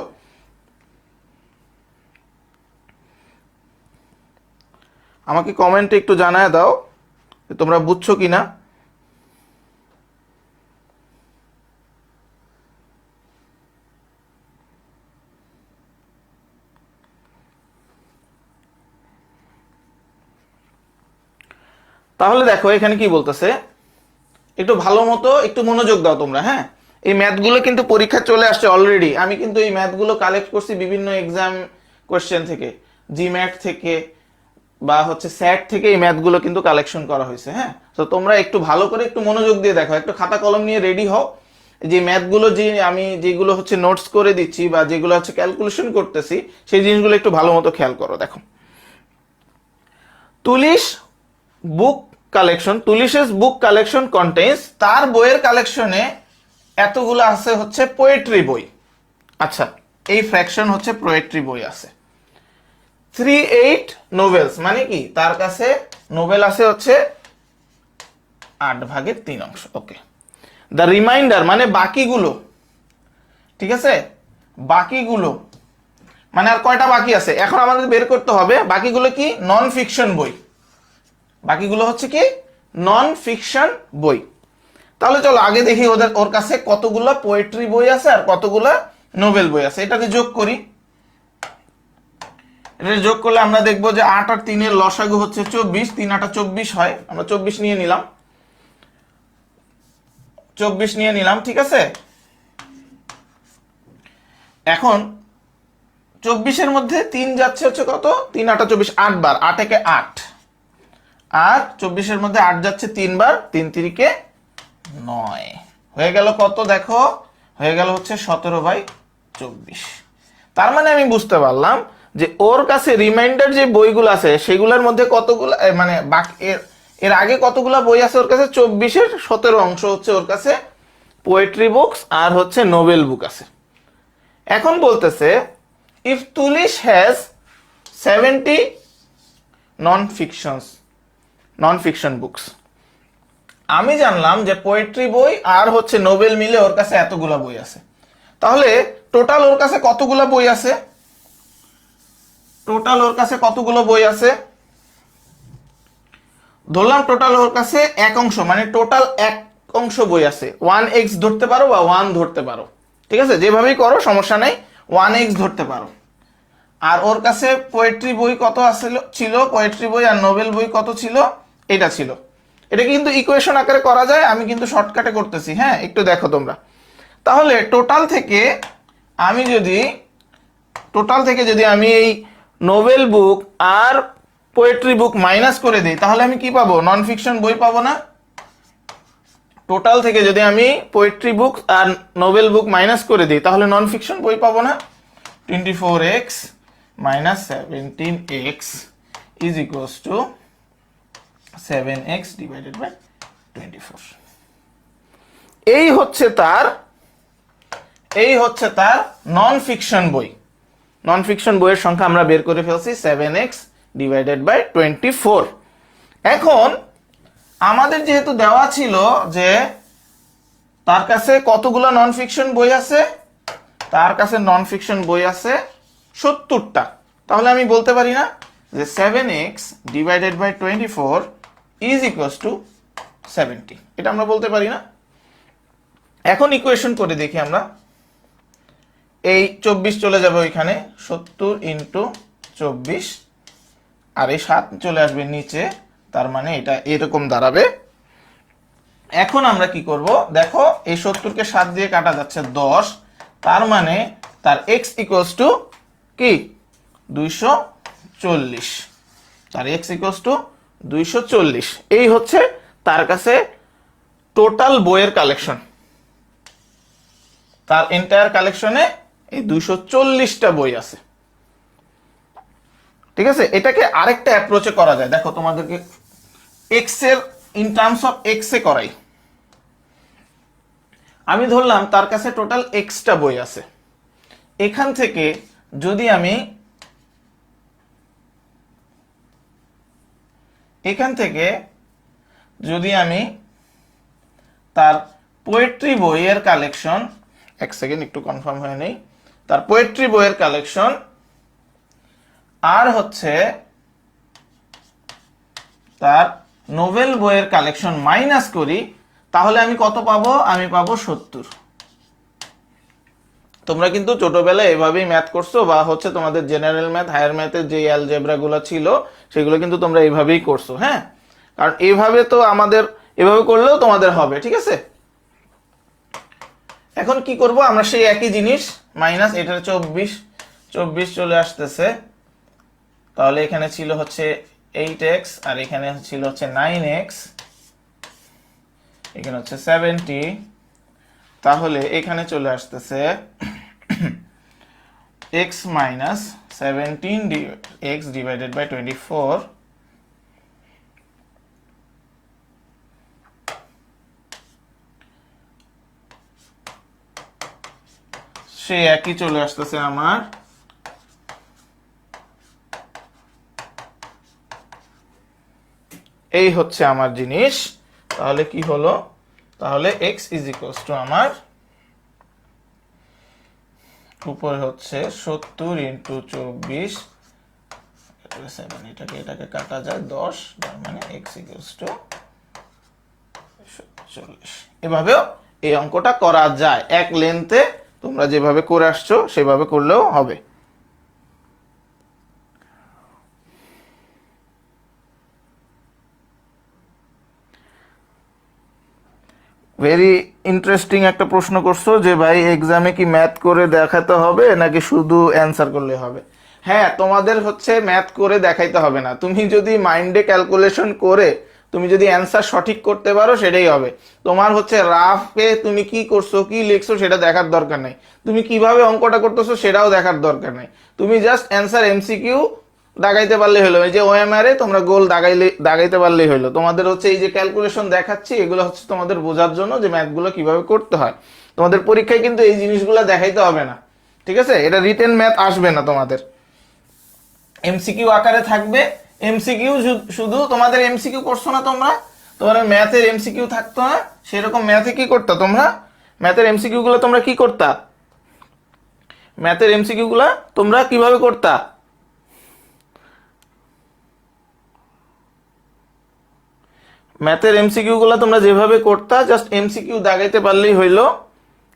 আমাকে কমেন্টে একটু জানায় দাও তোমরা বুঝছো কিনা। তাহলে দেখো এখানে কি বলতেছে, একটু ভালো মতো একটু মনোযোগ দাও তোমরা, হ্যাঁ? এই ম্যাথগুলো কিন্তু পরীক্ষা চলে আসছে অলরেডি। আমি কিন্তু এই ম্যাথগুলো কালেক্ট করছি বিভিন্ন এক্সাম কোশ্চেন থেকে, জিম্যাট থেকে বা হচ্ছে স্যাট থেকে এই ম্যাথগুলো কিন্তু কালেকশন করা হয়েছে, হ্যাঁ? তো তোমরা একটু ভালো করে একটু মনোযোগ দিয়ে দেখো, একটু খাতা কলম নিয়ে রেডি হও। যে ম্যাথগুলো যে আমি যেগুলো হচ্ছে নোটস করে দিচ্ছি বা যেগুলো হচ্ছে ক্যালকুলেশন করতেছি, সেই জিনিসগুলো একটু ভালো মতো খেয়াল করো। দেখো, Tulish book collection, Tulish's book collection contains, তার বইয়ের কালেকশনে এতগুলো আছে হচ্ছে পোয়েট্রি বই। আচ্ছা, এই ফ্র্যাকশন হচ্ছে পোয়েট্রি বই আছে। 38 নোভেলস, মানে কি তার কাছে নোবেল আছে হচ্ছে 8/3। ওকে, দ্য রিমাইন্ডার মানে বাকিগুলো, ঠিক আছে? বাকিগুলো মানে আর কয়টা বাকি আছে এখন আমাদের বের করতে হবে। বাকিগুলো কি? নন ফিকশন বই। বাকিগুলো হচ্ছে কি? নন ফিকশন বই। তাহলে চলো আগে দেখি ওর কাছে কতগুলো পোয়েট্রি বই আছে আর কতগুলো নোবেল বই আছে। এটাকে যোগ করি। এটা যোগ করলে আমরা দেখবো যে 8 আর 3 এর লসাগু হচ্ছে 24, 3 8 24 হয়। আমরা 24 নিয়ে নিলাম, 24 নিয়ে নিলাম, ঠিক আছে? এখন 24-এর মধ্যে 3 যাচ্ছে হচ্ছে কত? 3 8 24, 8 বার, 8 একে 8, আর 24-এর মধ্যে 8 যাচ্ছে 3 বার, 3 3 9, হয়ে গেল কত? দেখো হয়ে গেল হচ্ছে 17/24। তার মানে আমি বুঝতে পারলাম যে ওর কাছে রিমাইন্ডার যে বইগুলো আছে সেগুলোর মধ্যে কতগুলো মানে এর আগে কতগুলো বই আছে ওর কাছে? 24-এর 17 অংশ হচ্ছে ওর কাছে পোয়েট্রি বুকস আর হচ্ছে নোবেল বুক আছে। এখন বলতেছে if Tulish has 70 non fiction books. আমি জানলাম যে পোয়েট্রি বই আর হচ্ছে নোবেল মিলে ওর কাছে এতগুলা বই আছে। তাহলে টোটাল ওর কাছে কতগুলো বই আছে? টোটাল ওর কাছে কতগুলো বই আছে? ধরলাম টোটাল ওর কাছে এক অংশ, মানে টোটাল এক অংশ বই আছে। 1x ধরতে পারো বা 1 ধরতে পারো, ঠিক আছে? যেভাবেই করো সমস্যা নেই, 1x ধরতে পারো। আর ওর কাছে পোয়েট্রি বই কত ছিল? পোয়েট্রি বই আর নোবেল বই কত ছিল? এটা ছিল। এটা কিন্তু ইকুয়েশন আকারে করা যায়, আমি কিন্তু শর্টকাটে করতেছি, হ্যাঁ? একটু দেখো তোমরা। তাহলে টোটাল থেকে যদি আমি এই নোবেল বুক আর পোয়েট্রি বুক মাইনাস করে দিই তাহলে আমি কি পাবো? নন ফিকশন বই পাবো না? টোটাল থেকে যদি আমি পোয়েট্রি বুক আর নোবেল বুক মাইনাস করে দিই তাহলে নন ফিকশন বই পাবো না? 24x minus 17x is equals to 7x divided by 24। এই হচ্ছে তার নন ফিকশন বই। নন ফিকশন বইয়ের সংখ্যা আমরা বের করে ফেলছি, 7x divided by 24। এখন আমাদের যেহেতু দেওয়া ছিল যে তার কাছে কতগুলো নন ফিকশন বই আছে, তার কাছে নন ফিকশন বই আছে 70টা। তাহলে আমি বলতে পারি না যে 7x divided by 24 is equals to 70? এটা আমরা বলতে পারি না? এখন ইকুয়েশন করে দেখি আমরা। এই 24 চলে যাবে ওইখানে, 70 ইন্টু 24, আর এই 7 চলে আসবে নিচে, তার মানে এটা এরকম দাঁড়াবে। এখন আমরা কি করব, দেখো এই 70 কে 7 দিয়ে কাটা যাচ্ছে 10, তার মানে তার x ইকুয়ালস টু কি 240, তার x ইকুয়ালস টু 240। এই হচ্ছে তার কাছে টোটাল বইয়ের কালেকশন, তার এন্টায়ার কালেকশনে এই 240টা বই আছে। ঠিক আছে, এটাকে আরেকটা অ্যাপ্রোচে করা যায়, দেখো তোমাদেরকে এক্স এর ইন টার্মস অফ এক্স এ করাই। আমি ধরলাম তার কাছে টোটাল এক্সটা বই আছে, এখান থেকে যদি আমি তার পোয়েট্রি বইয়ের কালেকশন, এক সেকেন্ড একটু কনফার্ম হয়ে নেই, তার পোয়েট্রি বইয়ের কালেকশন আর হচ্ছে তার নোভেল বইয়ের কালেকশন মাইনাস করি, তাহলে আমি কত পাবো, আমি পাবো 70। তোমরা কিন্তু ছোটবেলায় এভাবেই ম্যাথ করছো, বা হচ্ছে তোমাদের জেনারেল ম্যাথ, হায়ার ম্যাথের যে অ্যালজেব্রা গুলো ছিল সেগুলো কিন্তু তোমরা এইভাবেই করছো। হ্যাঁ, কারণ এইভাবে তো আমাদের, এভাবে করলেও তোমাদের হবে। ঠিক আছে, এখন কি করব আমরা, সেই একই জিনিস, মাইনাস এটার 24 চলে আসতেছে, তাহলে এখানে ছিল হচ্ছে 8x আর এখানে ছিল হচ্ছে 9x, এখানে হচ্ছে 70, তাহলে এখানে চলে আসতেছে x minus 17x divided by 24, সে একই চলে আসতেছে আমার এই হচ্ছে আমার জিনিস। তাহলে কি হলো, তাহলে x ইজ ইকুয়ালস টু আমার উপরে হচ্ছে 70 ইন্টু 24, এটাকে কাটা যায় 10, তার মানে x ইকুয়ালস টু 40। এভাবেও এই অঙ্কটা করা যায়, এক লেন্থে তোমরা যেভাবে করে আসছো সেভাবে করলেও হবে। ভেরি ইন্টারেস্টিং একটা প্রশ্ন করছো যে ভাই এক্সামে কি ম্যাথ করে দেখাতে হবে নাকি শুধু অ্যান্সার করলে হবে। হ্যাঁ, তোমাদের হচ্ছে ম্যাথ করে দেখাইতে হবে না, তুমি যদি মাইন্ডে ক্যালকুলেশন করে তুমি যদি অ্যান্সার সঠিক করতে পারো সেটাই হবে। তোমার হচ্ছে রাফে তুমি কি করছো কি লিখছো সেটা দেখার দরকার নাই, তুমি কিভাবে অঙ্কটা করতেছো সেটাও দেখার দরকার নাই, তুমি জাস্ট অ্যান্সার এমসিকিউ দাগাইতে পারলেই হলো। এই যে ওএমআর এ তোমরা গোল দাগাইতে পারলেই হলো। তোমাদের হচ্ছে এই যে ক্যালকুলেশন দেখাচ্ছি এগুলো হচ্ছে তোমাদের বোঝার জন্য যে ম্যাথগুলো কিভাবে করতে হয়। তোমাদের পরীক্ষায় কিন্তু এই জিনিসগুলো দেখাইতে হবে না। ঠিক আছে, এটা রিটেন ম্যাথ আসবে না, তোমাদের এমসিকিউ আকারে থাকবে। এমসিকিউ শুধু তোমাদের এমসিকিউ করছো না তোমরা, তোমার ম্যাথের এমসিকিউ থাকতো না, সেরকম ম্যাথে কি করতা তোমরা, ম্যাথের এমসিকিউ গুলো তোমরা কি করতা, ম্যাথের এমসিকিউ গুলা তোমরা কিভাবে করতা, ম্যাথের এমসিকিউ গুলো তোমরা যেভাবে করতা জাস্ট এমসিকিউ দাগাইতে পারলেই হইলো,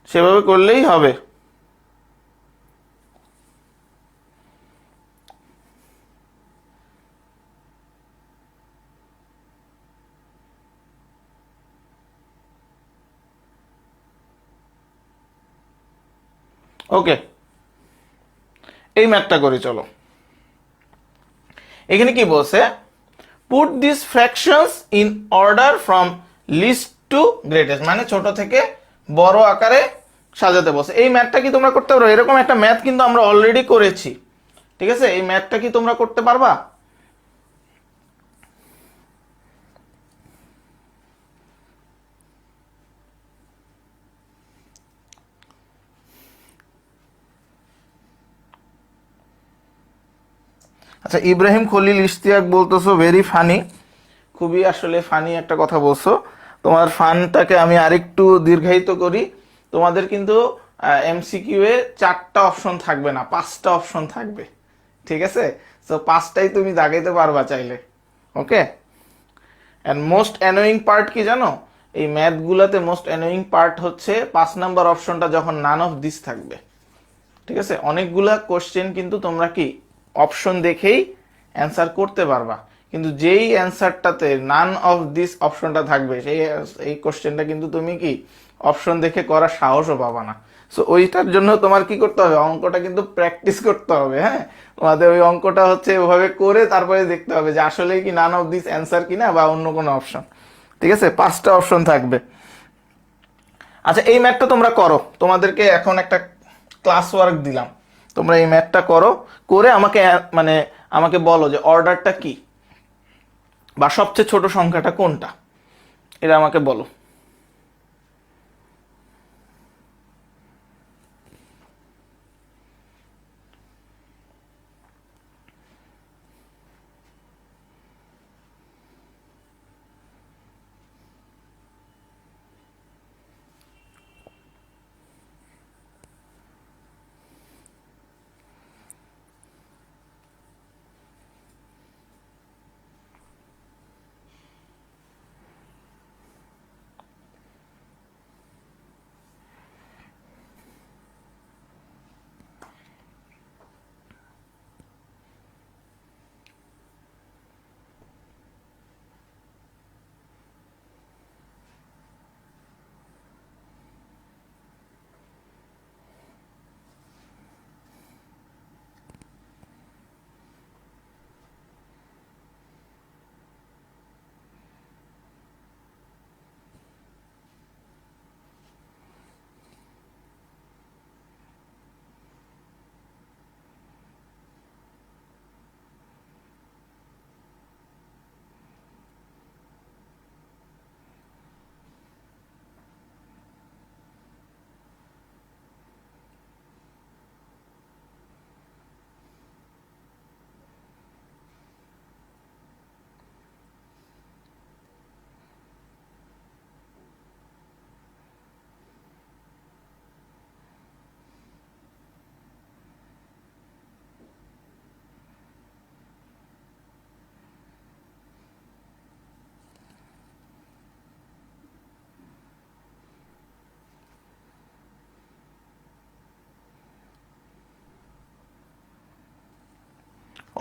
সেভাবে করলেই হবে। ওকে, এই ম্যাথটা করি চলো। এখানে কি বলছে, put this fractions in order from least to greatest, মানে ছোট থেকে বড় আকারে সাজাতে বলছে। এই ম্যাথটা কি তোমরা করতে পারো, এরকম একটা ম্যাথ কিন্তু আমরা অলরেডি করেছি। ঠিক আছে, এই ম্যাথটা কি তোমরা করতে পারবা, আচ্ছা ইব্রাহিম খলিল ইশতিয়াক বলতেছো ভেরি ফানি, খুবই আসলে ফানি একটা কথা বলছো। তোমার ফানটাকে আমি আরেকটু দীর্ঘায়িত করি। তোমাদের কিন্তু এমসিকিউ এ 4টা অপশন থাকবে না, 5টা অপশন থাকবে। ঠিক আছে, তো 5টাই তুমি দাগাইতে পারবা চাইলে। ওকে, অ্যান্ড মোস্ট অ্যানোয়িং পার্ট কি জানো, এই ম্যাথগুলোতে মোস্ট অ্যানোয়িং পার্ট হচ্ছে 5 নাম্বার অপশনটা যখন নান অফ দিস থাকবে। ঠিক আছে, অনেকগুলা কোশ্চেন কিন্তু তোমরা কি অপশন দেখেই অ্যান্সার করতে পারবা, কিন্তু যেই অ্যান্সারটাতে নান অফ দিস অপশনটা থাকবে সেই এই কোশ্চেনটা কিন্তু তুমি কি অপশন দেখে করার সাহসও পাবা না। সো ওইটার জন্য তোমার কি করতে হবে, অঙ্কটা কিন্তু প্র্যাকটিস করতে হবে। হ্যাঁ, তোমাদের ওই অঙ্কটা হচ্ছে ওভাবে করে তারপরে দেখতে হবে যে আসলে কি নান অফ দিস অ্যান্সার কিনা বা অন্য কোনো অপশন। ঠিক আছে, 5টা অপশন থাকবে। আচ্ছা, এই ম্যাথটা তোমরা করো, তোমাদেরকে এখন একটা ক্লাস ওয়ার্ক দিলাম, তোমরা এই ম্যাথটা করো, করে আমাকে মানে আমাকে বলো যে অর্ডারটা কি বা সবচেয়ে ছোট সংখ্যাটা কোনটা, এটা আমাকে বলো।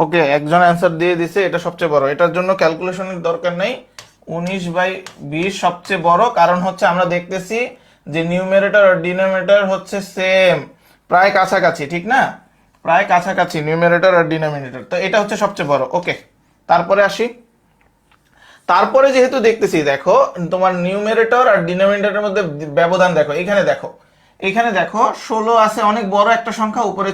ওকে, একজন অ্যান্সার দিয়ে দিছে, এটা সবচেয়ে বড়, এটার জন্য ক্যালকুলেশনের দরকার নেই। 19/20 সবচেয়ে বড়, কারণ হচ্ছে আমরা দেখতেছি যে নিউমারেটর আর ডিনোমিনেটর হচ্ছে সেম, প্রায় কাছাকাছি, ঠিক না, প্রায় কাছাকাছি নিউমারেটর আর ডিনোমিনেটর, তো এটা হচ্ছে সবচেয়ে বড়। ওকে, তারপরে আসি। তারপরে যেহেতু দেখতেছি, দেখো তোমার নিউমারেটর আর ডিনোমিনেটরের মধ্যে ব্যবধান দেখো, এখানে দেখো, এখানে দেখো 16 আছে, অনেক বড় একটা সংখ্যা, উপরে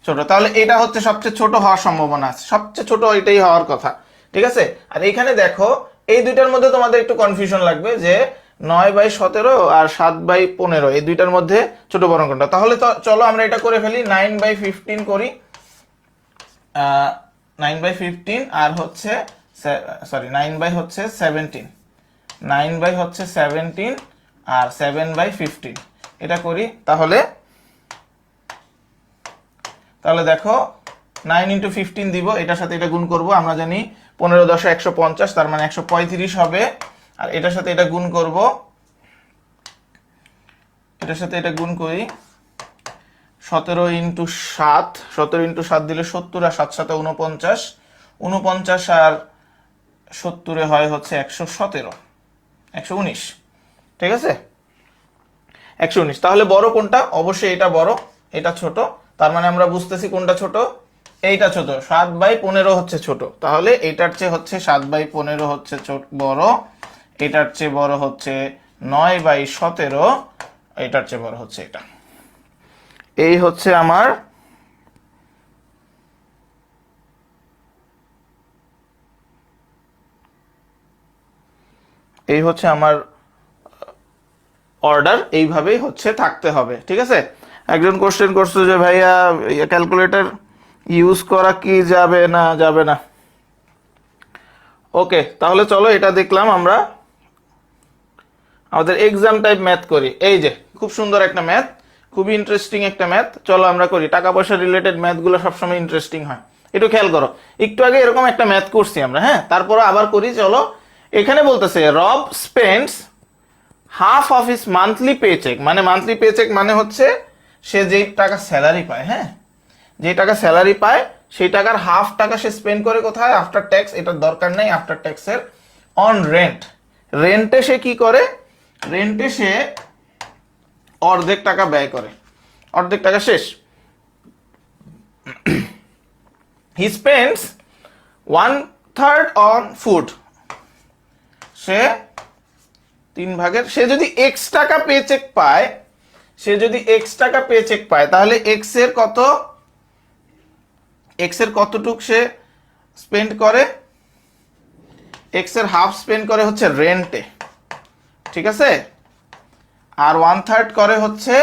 ছোট, তাহলে এটা হচ্ছে সবচেয়ে ছোট হওয়ার সম্ভাবনা আছে, সবচেয়ে ছোট এটাই হওয়ার কথা। ঠিক আছে, আর এখানে দেখো এই দুইটার মধ্যে তোমাদের একটু কনফিউশন লাগবে যে 9/17 আর 7/15 এই দুইটার মধ্যে ছোট বড় কোনটা। তাহলে তো চলো আমরা এটা করে ফেলি, 9/15 করি, 9/15 আর হচ্ছে সরি 9/17, 9/17 আর 7/15 এটা করি। তাহলে দেখো 9 × 15 দিব, এটার সাথে এটা গুণ করব, আমরা জানি 15×10 150, তার মানে 135 হবে, আর এটার সাথে এটা গুণ করব, এটার সাথে এটা গুণ করি, 17 × 7, 17 × 7 দিলে 70, আর 7 7 49, 49 আর 70 হয় হচ্ছে 117, 119, ঠিক আছে, 119। তাহলে বড় কোনটা, অবশ্যই এটা বড়, এটা ছোট, তার মানে আমরা বুঝতেছি কোনটা ছোট, এইটা ছোট, 7/15 হচ্ছে ছোট, তাহলে এটার চেয়ে হচ্ছে 7/15 হচ্ছে বড়, এটার চেয়ে বড় হচ্ছে 9/17, এটার চেয়ে বড় হচ্ছে এটা। এই হচ্ছে আমার অর্ডার, এইভাবেই হচ্ছে থাকতে হবে। ঠিক আছে, একজন কোশ্চেন করছে যে ভাইয়া ক্যালকুলেটর ইউজ করা কি যাবে না, যাবে না। ওকে, তাহলে চলো এটা দেখলাম আমরা, আমাদের এক্সাম টাইপ ম্যাথ করি। এই যে খুব সুন্দর একটা ম্যাথ, খুবই ইন্টারেস্টিং একটা ম্যাথ, চলো আমরা করি। টাকা পয়সা রিলেটেড ম্যাথগুলো সবসময় ইন্টারেস্টিং হয়, একটু খেয়াল করো। একটু আগে এরকম একটা ম্যাথ করছি আমরা, হ্যাঁ, তারপরে আবার করি, চলো। এখানে বলতেছে Rob spends half of his monthly pay check, মানে মান্থলি পে চেক মানে হচ্ছে সে যেই টাকা স্যালারি পায়, হ্যাঁ, যেই টাকা স্যালারি পায় সেই টাকার হাফ টাকা সে স্পেন্ড করে কোথায়? আফটার ট্যাক্স, এটার দরকার নেই আফটার ট্যাক্সের, অন রেন্ট। রেন্টে সে কি করে? রেন্টে সে অর্ধেক টাকা ব্যয় করে, অর্ধেক টাকা শেষ। হি স্পেন্ডস 1/3 অন ফুড, সে 3/4, সে যদি এক্স টাকা পে চেক পায়, সে যদি এক্স টাকা পে চেক পায়, তাহলে এক্স এর কত, এক্স এর কতটুক সে স্পেন্ড করে? এক্স এর হাফ স্পেন্ড করে হচ্ছে রেন্টে, ঠিক আছে, আর 1/3 করে হচ্ছে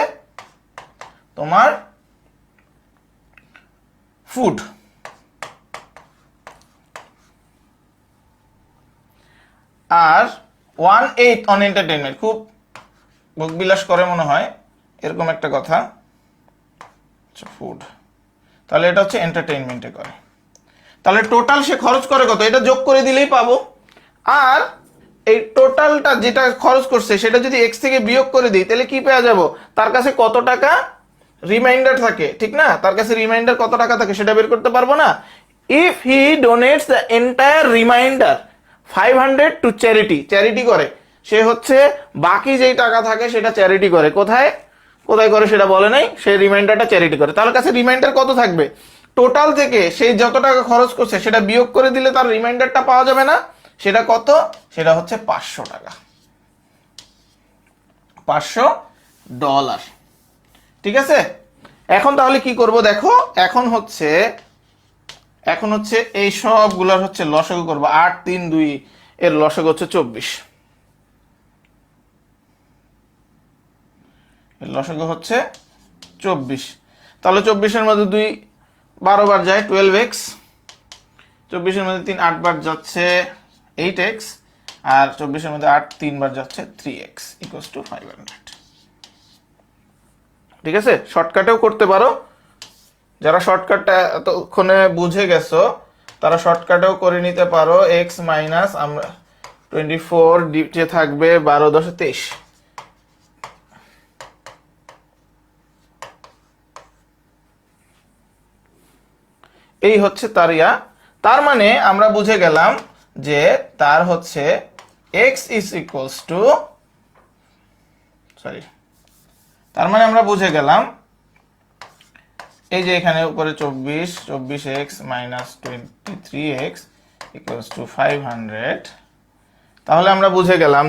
তোমার ফুড। আর 1/8 অন এন্টারটেইনমেন্ট, খুব ভোগবিলাস করে মনে হয়, এরকম একটা কথা, আচ্ছা ফুড, তাহলে এটা হচ্ছে এন্টারটেইনমেন্টে করে। তাহলে টোটাল সে খরচ করে কত? এটা যোগ করে দিলেই পাবো। আর এই টোটালটা যেটা খরচ করছে সেটা যদি এক্স থেকে বিয়োগ করে দিই, তাহলে কি পেয়ে যাব? তার কাছে কত টাকা রিমাইন্ডার থাকে, ঠিক না? তার কাছে রিমাইন্ডার কত টাকা থাকে সেটা বের করতে পারবো না? If he donates the entire remainder 500 to charity, charity করে, সে হচ্ছে বাকি যেই টাকা থাকে সেটা চ্যারিটি করে। কোথায় কোথায় করে সেটা বলে নাই, সে রিমাইন্ডারটা চ্যারিটি করে। তার কাছে রিমাইন্ডার কত থাকবে? টোটাল থেকে সেই যত টাকা খরচ করছে সেটা বিয়োগ করে দিলে তার রিমাইন্ডারটা পাওয়া যাবে না? সেটা কত? সেটা হচ্ছে 500 টাকা, $500, ঠিক আছে। এখন তাহলে কি করব দেখো, এখন হচ্ছে এই সবগুলোর হচ্ছে লসাগু করব। 8, 3, 2 এর লসাগু হচ্ছে 24, এর লসাগু হচ্ছে 24। তাহলে 24-এর মধ্যে 2 12 বার যায়, 12x, 24-এর মধ্যে 3 8 বার যাচ্ছে, 8x, আর 24-এর মধ্যে 8 3 বার যাচ্ছে, 3x ইকুয়ালস টু 500, ঠিক আছে। শর্টকাটেও করতে পারো, যারা শর্টকাটটা এতক্ষণে বুঝে গেছো তারা শর্টকাটেও করে নিতে পারো। x মাইনাস আমরা 24 যে থাকবে 12 10 23, এই হচ্ছে তার ইয়া। তার মানে আমরা বুঝে গেলাম যে তার হচ্ছে x is equals two, sorry, তার মানে আমরা বুঝে গেলাম এই যে এখানে উপরে 24x minus 23x equals to 500। তাহলে আমরা বুঝে গেলাম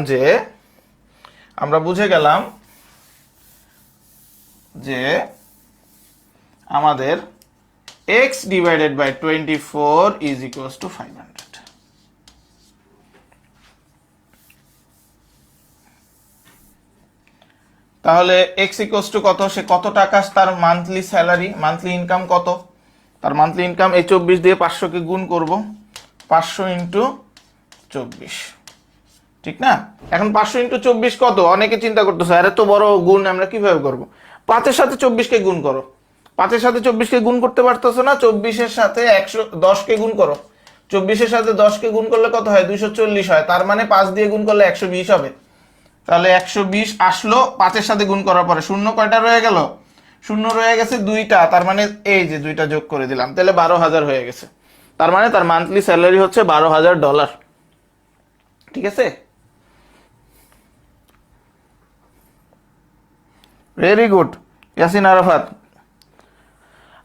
যে আমাদের x divided by 24 is equals to 500। তাহলে x ইকুয়ালস টু কত? সে কত টাকা তার মান্থলি স্যালারি, মান্থলি ইনকাম কত? তার মান্থলি ইনকাম, এই 24 দিয়ে 500 কে গুণ করব, 500 ইন্টু 24, ঠিক না? এখন 500 ইন্টু 24 কত? অনেকে চিন্তা করতেছে আরে তো বড় গুণ আমরা কিভাবে করব? 5-এর সাথে 24 কে গুণ করো, 5-এর সাথে 24 কে গুণ করতে পারতেছো না? 24-এর সাথে 110 কে গুণ করো, 24-এর সাথে 10 কে গুণ করলে কত হয়? 240 হয়। তার মানে 5 দিয়ে গুণ করলে 120 হবে। তাহলে 120 আসলো 5-এর সাথে গুণ করার পরে, শূন্য কয়টা রয়ে গেল? শূন্য রয়ে গেছে 2টা, তার মানে এই যে 2টা যোগ করে দিলাম, তাহলে 12,000 হয়ে গেছে। তার মানে তার মান্থলি স্যালারি হচ্ছে $12,000, ঠিক আছে। ভেরি গুড ইয়াসিন আরাফাত,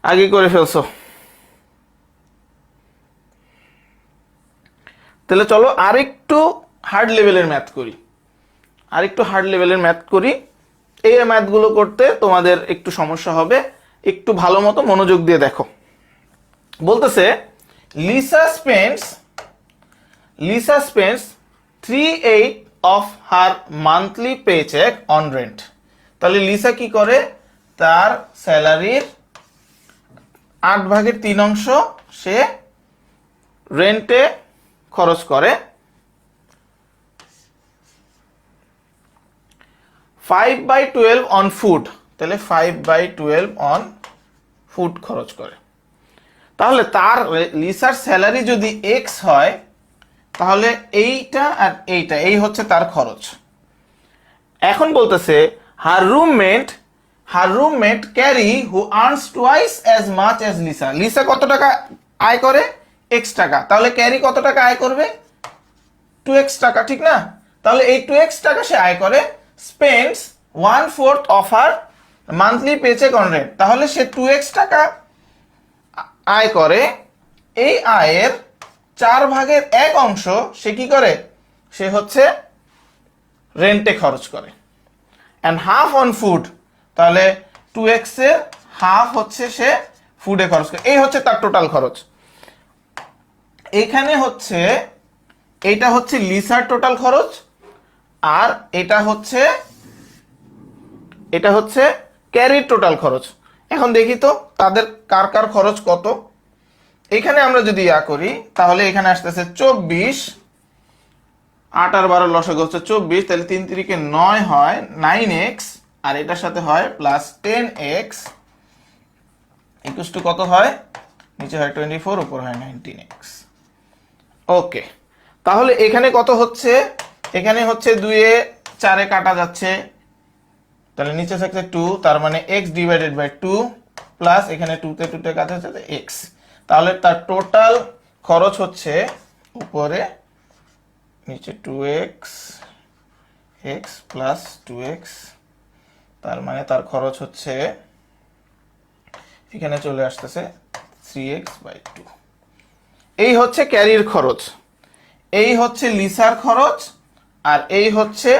আগে করে ফেলছো। তাহলে চলো আরেকটু হার্ড লেভেলের ম্যাথ করি, এই ম্যাথগুলো করতে তোমাদের একটু সমস্যা হবে, একটু ভালো মতো মনোযোগ দিয়ে দেখো। বলতেছে Lisa spends 3/8 of her monthly paycheque on rent. তাহলে লিসা কি করে? তার স্যালারির 8/3 সে রেন্টে খরচ করে, 5/12 অন ফুড, তাহলে 5/12 অন ফুড খরচ করে। তাহলে তার লিসার স্যালারি যদি এক্স হয়, তাহলে এইটা আর এই হচ্ছে তার খরচ। এখন বলতেছে her roommate her roommate Carrie who earns twice as much as Lisa. Lisa কত টাকা আয় করে? এক্স টাকা। তাহলে ক্যারি কত টাকা আয় করবে? 2x টাকা, ঠিক না? তাহলে এই 2x টাকা সে আয় করে, spends 1/4 of her monthly paycheque on rent. তাহলে সে 2x টাকা আয় করে, এই আয়ের 4/1 অংশ সে কি করে? সে হচ্ছে রেন্টে খরচ করে। অ্যান্ড হাফ অন ফুড, তাহলে 2x এর হাফ হচ্ছে সে ফুডে খরচ করে। এই হচ্ছে তার টোটাল খরচ। এখানে হচ্ছে এটা হচ্ছে লিসার টোটাল খরচ, আর এটা হচ্ছে ক্যারির টোটাল খরচ। এখন দেখি তো তাদের কার কার খরচ কত। এখানে আমরা যদি করি তাহলে এখানে আসতেছে 24, 8 আর 12 লসাগু হচ্ছে 24, তাহলে 3 3 9 হয় 9x, আর এটার সাথে হয় প্লাস 10x ইকুয়াল টু কত হয়? নিচে হয় 24, উপর হয় 19x। ওকে, তাহলে এখানে কত হচ্ছে? এখানে হচ্ছে 2 এ 4 এ কাটা যাচ্ছে, তাহলে নিচে থাকছে 2, তার মানে x ডিভাইডেড বাই 2 প্লাস এখানে 2 তে 2 তে কাটা যাচ্ছে x। তাহলে তার টোটাল খরচ হচ্ছে উপরে নিচে 2x x প্লাস 2x, তার মানে তার খরচ হচ্ছে এখানে চলে আসতেছে 3x বাই 2। এই হচ্ছে ক্যারির খরচ, এই হচ্ছে লিসার খরচ, আর এই হচ্ছে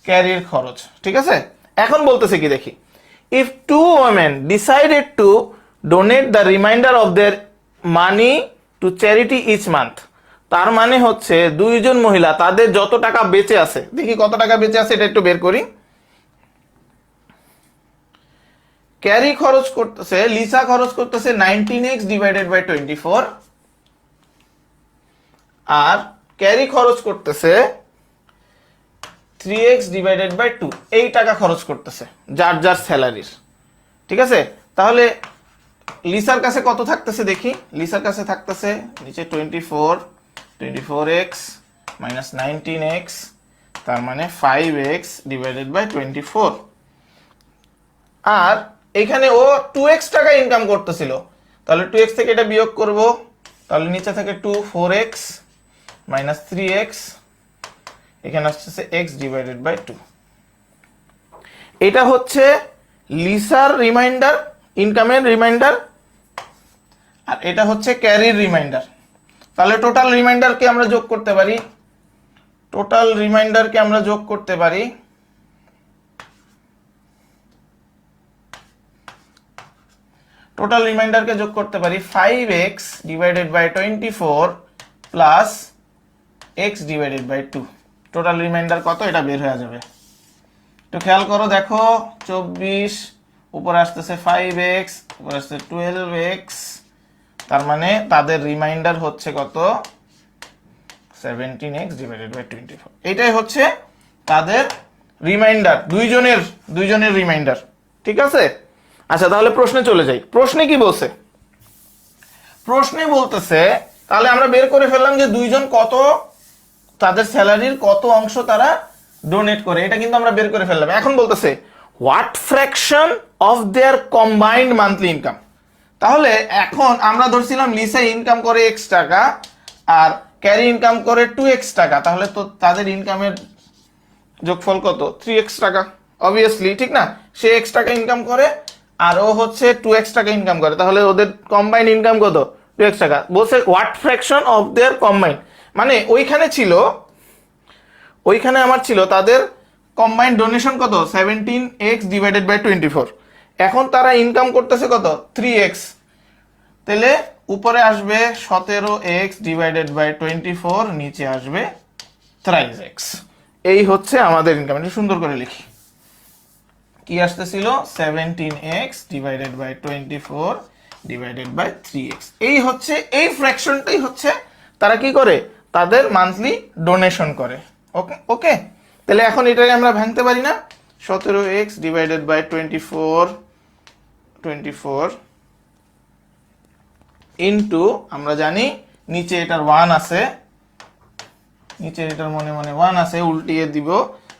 ক্যারির খরচ, ঠিক আছে? এখন বলতেছে কি দেখি, if two women decided to donate the remainder of their money to charity each month. তার মানে হচ্ছে দুইজন মহিলা তাদের যত টাকা বেঁচে আছে, দেখি কত টাকা বেঁচে আছে এটা একটু বের করি। ক্যারি খরচ করতেছে, লিসা খরচ করতেছে 19x divided by 24, R carry খরচ করতেছে 3x ডিভাইডেড বাই 2। এই টাকা খরচ করতেছে যার যার স্যালারির, ঠিক আছে? তাহলে লিসার কাছে কত থাকতেছে দেখি। লিসার কাছে থাকতেছে নিচে 24x মাইনাস 19x, তার মানে 5x ডিভাইডেড বাই 24। আর এখানে ও 2x টাকা ইনকাম করতেছিল, তাহলে 2x থেকে এটা বিয়োগ করব, তাহলে নিচে থাকে 2 4x মাইনাস 3x, এখানে আসছে x ডিভাইডেড বাই 2। এটা হচ্ছে লিসার রিমাইন্ডার, ইনকামের রিমাইন্ডার, আর এটা হচ্ছে ক্যারির রিমাইন্ডার। তাহলে টোটাল রিমাইন্ডারকে আমরা যোগ করতে পারি, টোটাল রিমাইন্ডারকে আমরা যোগ করতে পারি টোটাল রিমাইন্ডারকে যোগ করতে পারি 5x divided by 24 plus x divided by 2। Total remainder কত এটা বের হয়ে যাবে। একটু খেয়াল করো, দেখো 24 উপরে আসতেছে 5x, উপরে আসতেছে 12x, তার মানে তাদের রিমাইন্ডার হচ্ছে কত? 17x divided by 24। এটাই হচ্ছে তাদের রিমাইন্ডার, দুইজনের রিমাইন্ডার, ঠিক আছে? আচ্ছা, তাহলে প্রশ্নে চলে যাই। প্রশ্নে কি বলছে? প্রশ্নে বলতেছে, তাহলে আমরা বের করে ফেললাম যে দুইজন কত, তাদের স্যালারির কত অংশ তারা ডোনেট করে, এটা কিন্তু আমরা বের করে ফেললাম। এখন বলতেছে what fraction of their combined monthly income. তাহলে এখন আমরা ধরছিলাম লিসা ইনকাম করে x টাকা আর ক্যারি ইনকাম করে 2x টাকা, তাহলে তো তাদের ইনকামের যোগফল কত? 3x টাকা, অবভিয়াসলি, ঠিক না? সে x টাকা ইনকাম করে আর ও হচ্ছে 2x টাকা ইনকাম করে, তাহলে ওদের কম্বাইন্ড ইনকাম কত? 2x টাকা। বলছে what fraction of their combined, মানে ওইখানে আমার ছিল তাদের কম্বাইন্ড ডোনেশন কত? 17x divided by 24। এখন তারা ইনকাম করতেছে কত? 3x, তাহলে উপরে আসবে 17x ডিভাইডেড বাই 24, নিচে আসবে 23x। এই হচ্ছে আমাদের ইনকাম। এটা সুন্দর করে লিখি, কি আসতেছিল? 17x divided by 24 divided by 3x। এই হচ্ছে, এই ফ্র্যাকশনটাই হচ্ছে তারা কি করে, তাদের মান্থলি ডোনেশন করে। ওকে ওকে, তাহলে এখন এটাকে আমরা ভাঙতে পারি না? 17x ডিভাইডেড বাই 24 ইনটু, আমরা জানি নিচে এটার 1 আছে, নিচে এটার মনে মনে 1 আছে, উল্টিয়ে দিব,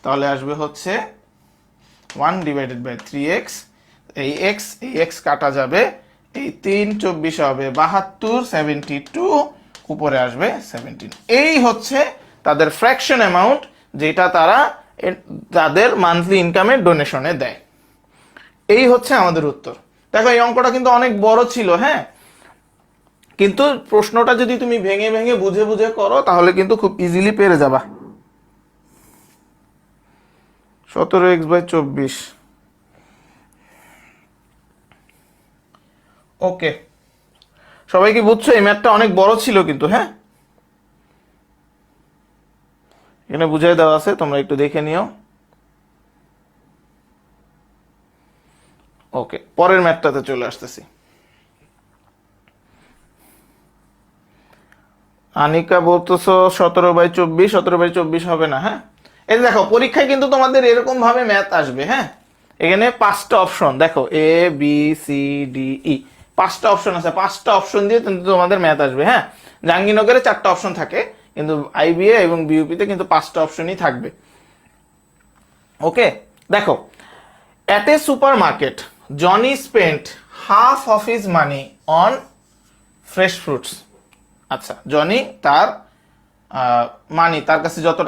তাহলে আসবে হচ্ছে 1/3x, এই x কাটা যাবে, এই 3 24 হবে 72, 72 উপরে আসবে 17। এই হচ্ছে তাদের ফ্র্যাকশন অ্যামাউন্ট যেটা তারা তাদের মান্থলি ইনকামের ডোনেশনে দেয়। এই হচ্ছে আমাদের উত্তর। দেখো এই অঙ্কটা কিন্তু অনেক বড় ছিল, হ্যাঁ, কিন্তু প্রশ্নটা যদি তুমি ভেঙে ভেঙে বুঝে বুঝে করো তাহলে কিন্তু খুব ইজিলি পেরে যাবা। 17x/24। ওকে, সবাই কি বুঝছো? এই ম্যাথটা অনেক বড় ছিল কিন্তু, হ্যাঁ, এখানে বুঝাই দেওয়া আছে, তোমরা একটু দেখে নিও। ওকে, পরের ম্যাথটাতে চলে আসতেছি। আনিকা বলতেছো 17/24, 17/24 হবে না, হ্যাঁ। এই দেখো পরীক্ষায় কিন্তু তোমাদের এরকম ভাবে ম্যাথ আসবে, হ্যাঁ। এখানে 5টা অপশন দেখো, A B C D E, 5টা অপশন আছে, 5টা অপশন দিয়ে কিন্তু তোমাদের ম্যাথ আসবে, হ্যাঁ। জাহাঙ্গীরনগরে 4টা অপশন থাকে, কিন্তু IBA এবং BUP তে কিন্তু 5টা অপশনই থাকবে। ওকে, দেখো, at a supermarket Johnny spent half of his money on fresh fruits। আচ্ছা, জনি তার মানি, তার কাছে যত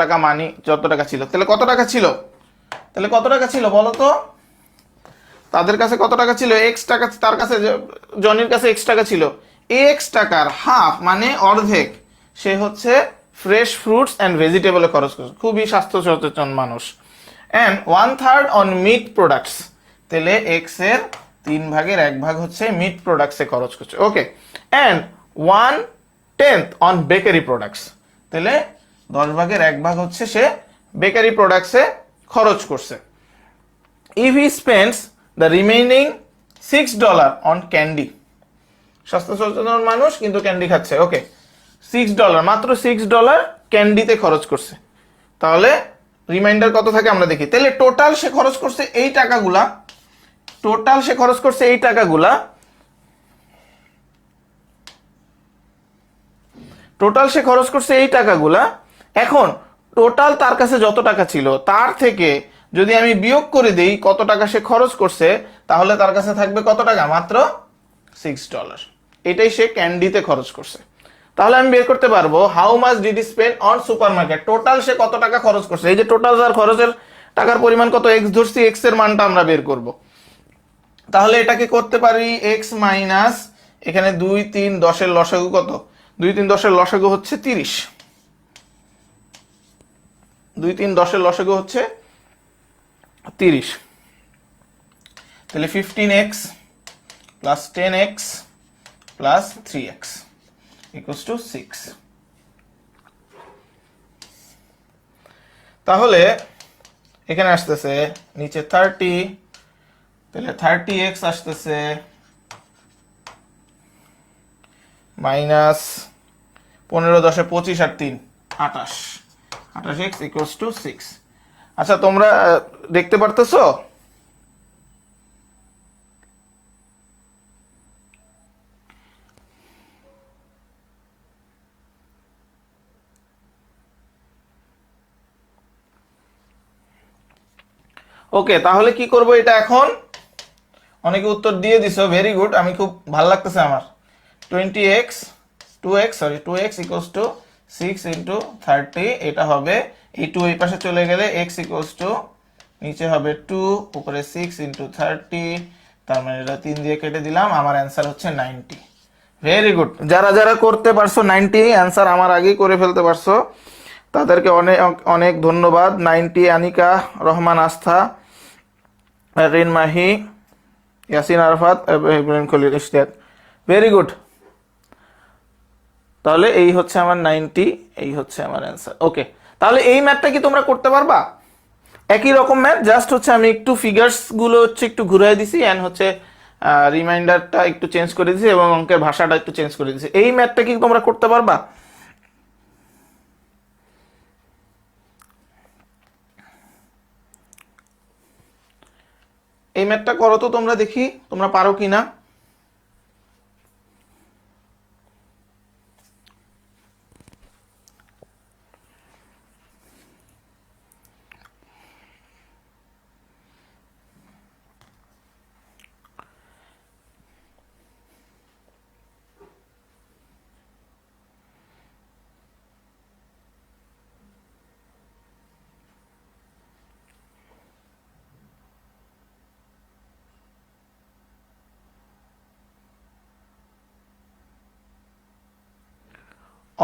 টাকা ছিল, তাহলে কত টাকা ছিল বলো তো? তাদের কাছে কত টাকা ছিল? এক্স টাকা, তার কাছে জনির কাছে এক্স টাকা ছিল। এক্স টাকার হাফ মানে অর্ধেক সে হচ্ছে ফ্রেশ ফ্রুটস অ্যান্ড ভেজিটেবলে খরচ করছে, খুবই স্বাস্থ্য সচেতন মানুষ। অ্যান্ড 1/3 অন মিট প্রোডাক্টস, তাহলে এক্স এর 3/1 হচ্ছে মিট প্রোডাক্টসে খরচ করছে। ওকে, অ্যান্ড 1/10 অন বেকারি প্রোডাক্টস, তাহলে 10/1 হচ্ছে সে বেকারি প্রোডাক্টসে খরচ করছে। if he spends the remaining $6 on candy, স্বাস্থ্য সচেতন মানুষ কিন্তু ক্যান্ডি খাচ্ছে। ওকে, $6, মাত্র $6 ক্যান্ডিতে খরচ করছে, তাহলে রিমাইন্ডার কত থাকে আমরা দেখি। তাহলে টোটাল সে খরচ করছে এই টাকাগুলা, এখন টোটাল তার কাছে যত টাকা ছিল তার থেকে যদি আমি বিয়োগ করে দেই কত টাকা সে খরচ করছে, তাহলে তার কাছে থাকবে কত টাকা? মাত্র $6। এটাই সে ক্যান্ডিতে খরচ করছে। তাহলে আমি বের করতে পারবো how much did he spend on supermarket, total সে কত টাকা খরচ করছে। এই যে টোটাল তার খরচের টাকার পরিমাণ কত, এক্স ধরছি, এক্স এর মানটা আমরা বের করব। তাহলে এটাকে করতে পারি এক্স মাইনাস, এখানে 2 3 10 লসাগু কত? 2 3 10 লসাগু হচ্ছে 30, 2 3 10 লসাগু হচ্ছে 30, তাহলে 15x plus 10x plus 3x equals to 6। তাহলে এখানে আসতেছে নিচে 30, তাহলে 30x আসতেছে minus 15 10 25 R 3 28, 28x equals to 6। আচ্ছা, তোমরা দেখতে পারতেছো? ওকে, তাহলে কি করব এটা এখন? অনেকে উত্তর দিয়ে দিছো, ভেরি গুড, আমি খুব ভালো লাগতেছে আমার। 2x ইকুয়ালস টু 6 ইন্টু 30, এটা হবে এই 2 এই পাশে চলে গেলে x ইকুয়ালস টু নিচে হবে 2 উপরে 6 ইন্টু 30, তার মানে এটা 3 দিয়ে কেটে দিলাম, আমার অ্যান্সার হচ্ছে 90। ভেরি গুড, যারা যারা করতে পারছো 90 অ্যান্সার আমার আগেই করে ফেলতে পারছো, তাদেরকে অনেক অনেক ধন্যবাদ। 90 আনিকা রহমান, আস্থা, রিন মাহি, ইয়াসিন আরফাত, ইব্রাহিম খলিল, ইশতিয়াক, ভেরি গুড। তাহলে এই হচ্ছে আমার 90, এই হচ্ছে আমার অ্যান্সার। ওকে, তাহলে এই ম্যাথটা কি তোমরা করতে পারবা? একই রকম ম্যাথ, জাস্ট হচ্ছে আমি একটু ফিগার্স গুলো হচ্ছে একটু ঘুরাই দিছি, এন্ড হচ্ছে রিমাইন্ডারটা একটু চেঞ্জ করে দিছি এবং অঙ্কের ভাষাটা একটু চেঞ্জ করে দিছি। এই ম্যাথটা কি তোমরা করতে পারবা? এই ম্যাথটা করো তো তোমরা, দেখি তোমরা পারো কিনা।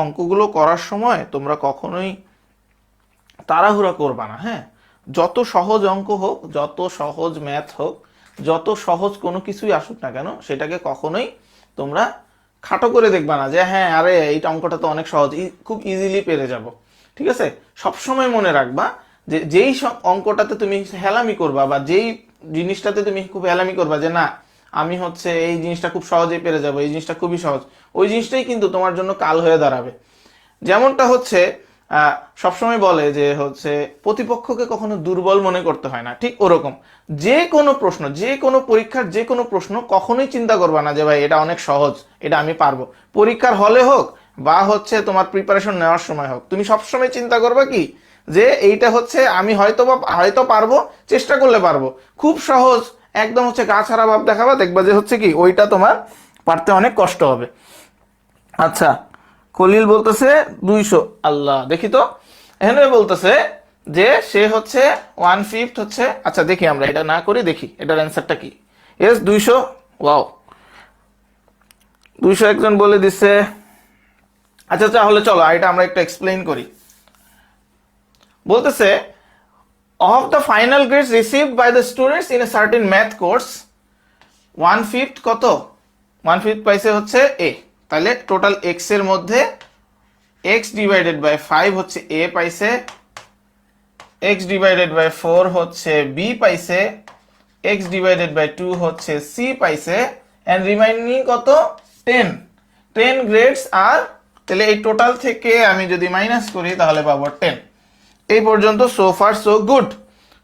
অঙ্কগুলো করার সময় তোমরা কখনোই তাড়াহুড়া করবা না, হ্যাঁ। যত সহজ অঙ্ক হোক, যত সহজ ম্যাথ হোক, যত সহজ কোনো কিছুই আসুক না কেন, সেটাকে কখনোই তোমরা খাটো করে দেখবা না যে হ্যাঁ আরে এই অঙ্কটা তো অনেক সহজ, খুব ইজিলি পেরে যাব। ঠিক আছে, সবসময় মনে রাখবা যে যেই অঙ্কটাতে তুমি হেলামি করবা বা যেই জিনিসটাতে তুমি খুব হেলামি করবা যে না আমি হচ্ছে এই জিনিসটা খুব সহজেই পেরে যাবো, এই জিনিসটা খুবই সহজ, ওই জিনিসটাই কিন্তু তোমার জন্য কাল হয়ে দাঁড়াবে। যেমনটা হচ্ছে সবসময় বলে যে হচ্ছে প্রতিপক্ষকে কখনো দুর্বল মনে করতে হয় না, ঠিক ওরকম যে কোনো প্রশ্ন, যে কোনো পরীক্ষার যে কোনো প্রশ্ন কখনোই চিন্তা করবা না যে ভাই এটা অনেক সহজ, এটা আমি পারবো। পরীক্ষার হলে হোক বা হচ্ছে তোমার প্রিপারেশন নেওয়ার সময় হোক, তুমি সবসময় চিন্তা করবা কি যে এইটা হচ্ছে আমি হয়তো পারবো, চেষ্টা করলে পারবো, খুব সহজ একদম হচ্ছে গা ছাড়া ভাব দেখাবা, দেখবা যে হচ্ছে কি ওইটা তোমার পারতে অনেক কষ্ট হবে। আচ্ছা, খলিল বলতেছে 200। আল্লাহ, দেখি তো এখানে বলতেছে যে সে হচ্ছে 1/5 হচ্ছে, আচ্ছা দেখি আমরা এটা না করি, দেখি এটার অ্যান্সারটা কি। এস 200, ওয়াও 200 একজন বলে দিচ্ছে। আচ্ছা তাহলে চলো এটা আমরা একটু এক্সপ্লেইন করি। বলতেছে of the final grades received by the students in a certain math course 1/5 কত, 1/5 পাইছে হচ্ছে এ, তাহলে টোটাল এক্স এর মধ্যে x ডিভাইডেড বাই 5 হচ্ছে a পাইছে, x ডিভাইডেড বাই 4 হচ্ছে b পাইছে, x ডিভাইডেড বাই 2 হচ্ছে c পাইছে, এন্ড রিমাইনিং কত 10 গ্রেডস আর, তাহলে এই টোটাল থেকে আমি যদি মাইনাস করি তাহলে পাবো 10। এই পর্যন্ত সো ফার সো গুড।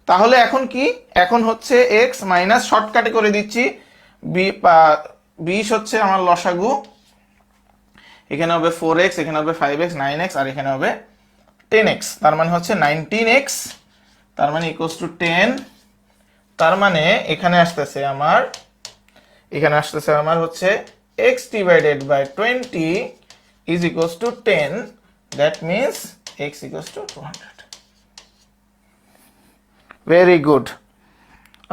তাহলে এখন কি, এখন হচ্ছে x মাইনাস শর্টকাটে করে দিচ্ছি, 20 হচ্ছে আমার লসাগু, এখানে হবে 4x, এখানে হবে 5x, 9x আর এখানে হবে 10x, তার মানে হচ্ছে 19x, তার মানে ইকুয়ালস টু 10। তার মানে এখানে আসতেছে আমার হচ্ছে x divided by 20 is equals to 10, that means x equals to 200। Very good,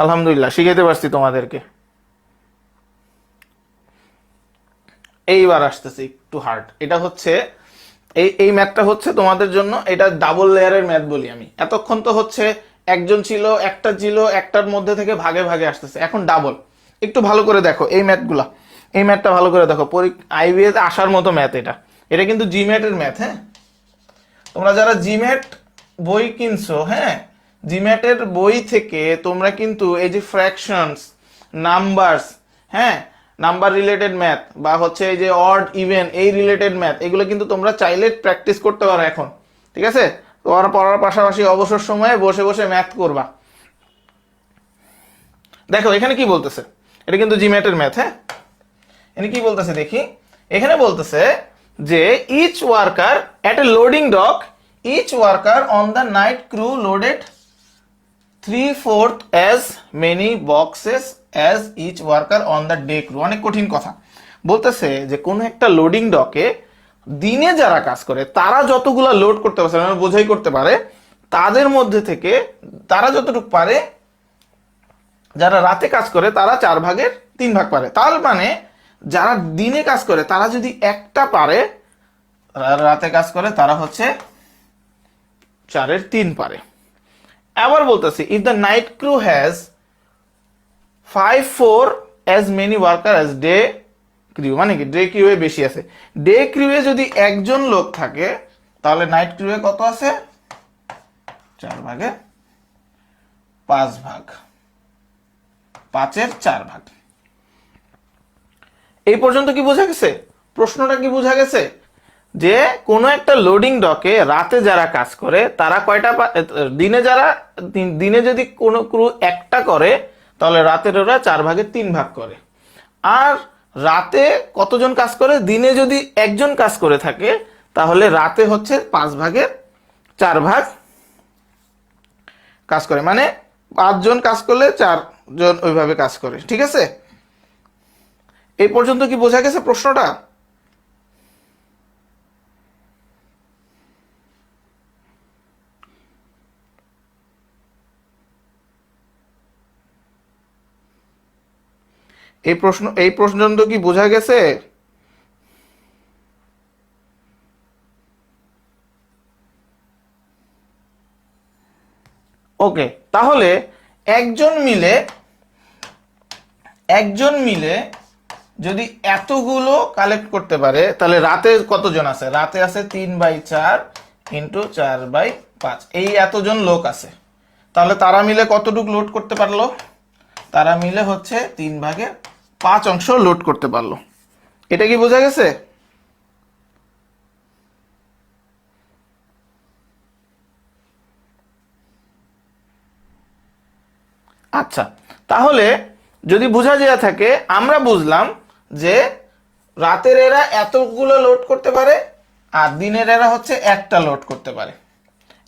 আলহামদুলিল্লাহ, শিখাইতে পারছি তোমাদেরকে। এইবার আসতেছে একটু হার্ড, এটা হচ্ছে এই ম্যাথটা হচ্ছে তোমাদের জন্য, এটা ডাবল লেয়ারের ম্যাথ বলি আমি। এতক্ষণ তো হচ্ছে একজন ছিল, একটা ছিল, একটার মধ্যে থেকে ভাগে ভাগে আসতেছে, এখন ডাবল। একটু ভালো করে দেখো এই ম্যাথগুলা, এই ম্যাথটা ভালো করে দেখো, আইবিএস আসার মতো ম্যাথ এটা, এটা কিন্তু জিম্যাটের ম্যাথ। হ্যাঁ, তোমরা যারা জিম্যাট বই কিনছো, হ্যাঁ জিম্যাটের বই থেকে তোমরা কিন্তু এই যে ফ্র্যাকশনস, নাম্বারস, হ্যাঁ নাম্বার রিলেটেড ম্যাথ বা হচ্ছে এই যে অড ইভেন এই রিলেটেড ম্যাথ, এগুলো কিন্তু তোমরা চাইলে প্র্যাকটিস করতে পারো এখন। ঠিক আছে, তোমরা পড়ার পাশাপাশি অবসর সময়ে বসে বসে ম্যাথ করবা। দেখো এখানে কি বলতেছে, এটা কিন্তু জিম্যাটের ম্যাথ। হ্যাঁ, এখানে কি বলতেছে দেখি, এখানে বলতেছে যে each worker at a loading dock, each worker on the night crew loaded 3/4 as many boxes as each worker on the day crew। অনেক কঠিন কথা বলতেছে যে কোন একটা লোডিং ডকে দিনে যারা কাজ করে তারা যতগুলা লোড করতে পারে, মানে বোঝাই করতে পারে, তাদের মধ্যে থেকে তারা যতটুকু পারে, যারা রাতে কাজ করে তারা 4/3 ভাগ পারে। তার মানে যারা দিনে কাজ করে তারা যদি একটা পারে, রাতে কাজ করে তারা হচ্ছে 4/3 পারে। আবার বলতেছি if the night crew has 5/4 as many worker as day crew, মানে কি ডে ক্রিউ এ বেশি আছে, ডে ক্রিউ এ যদি একজন লোক থাকে তাহলে নাইট ক্রিউ এ কত আছে, 4/5 ভাগ, 5/4 ভাগ। এই পর্যন্ত কি বোঝা গেছে? প্রশ্নটা কি বোঝা গেছে যে কোন একটা লোডিং ডকে রাতে যারা কাজ করে তারা কয়টা, দিনে যদি কোনো ক্রু একটা করে তাহলে রাতের ওরা 4/3 ভাগ করে। আর রাতে কতজন কাজ করে, দিনে যদি একজন কাজ করে থাকে তাহলে রাতে হচ্ছে 5/4 ভাগ কাজ করে, মানে 5 জন কাজ করলে 4 জন ওইভাবে কাজ করে। ঠিক আছে, এই পর্যন্ত কি বোঝা গেছে প্রশ্নটা? এই পর্যন্ত কি বোঝা গেছে? ওকে, তাহলে একজন মিলে যদি এতগুলো কালেক্ট করতে পারে, তাহলে রাতে কতজন আছে? রাতে আছে 3/4 ইন্টু 4/5, এই এতজন লোক আছে। তাহলে তারা মিলে কতটুকু লোড করতে পারলো? তারা মিলে হচ্ছে 3/5 অংশ লোড করতে পারলো। এটা কি বোঝা গেছে? আচ্ছা, তাহলে যদি বোঝা যায় থাকে, আমরা বুঝলাম যে রাতের এরা এতগুলো লোড করতে পারে আর দিনের এরা হচ্ছে একটা লোড করতে পারে।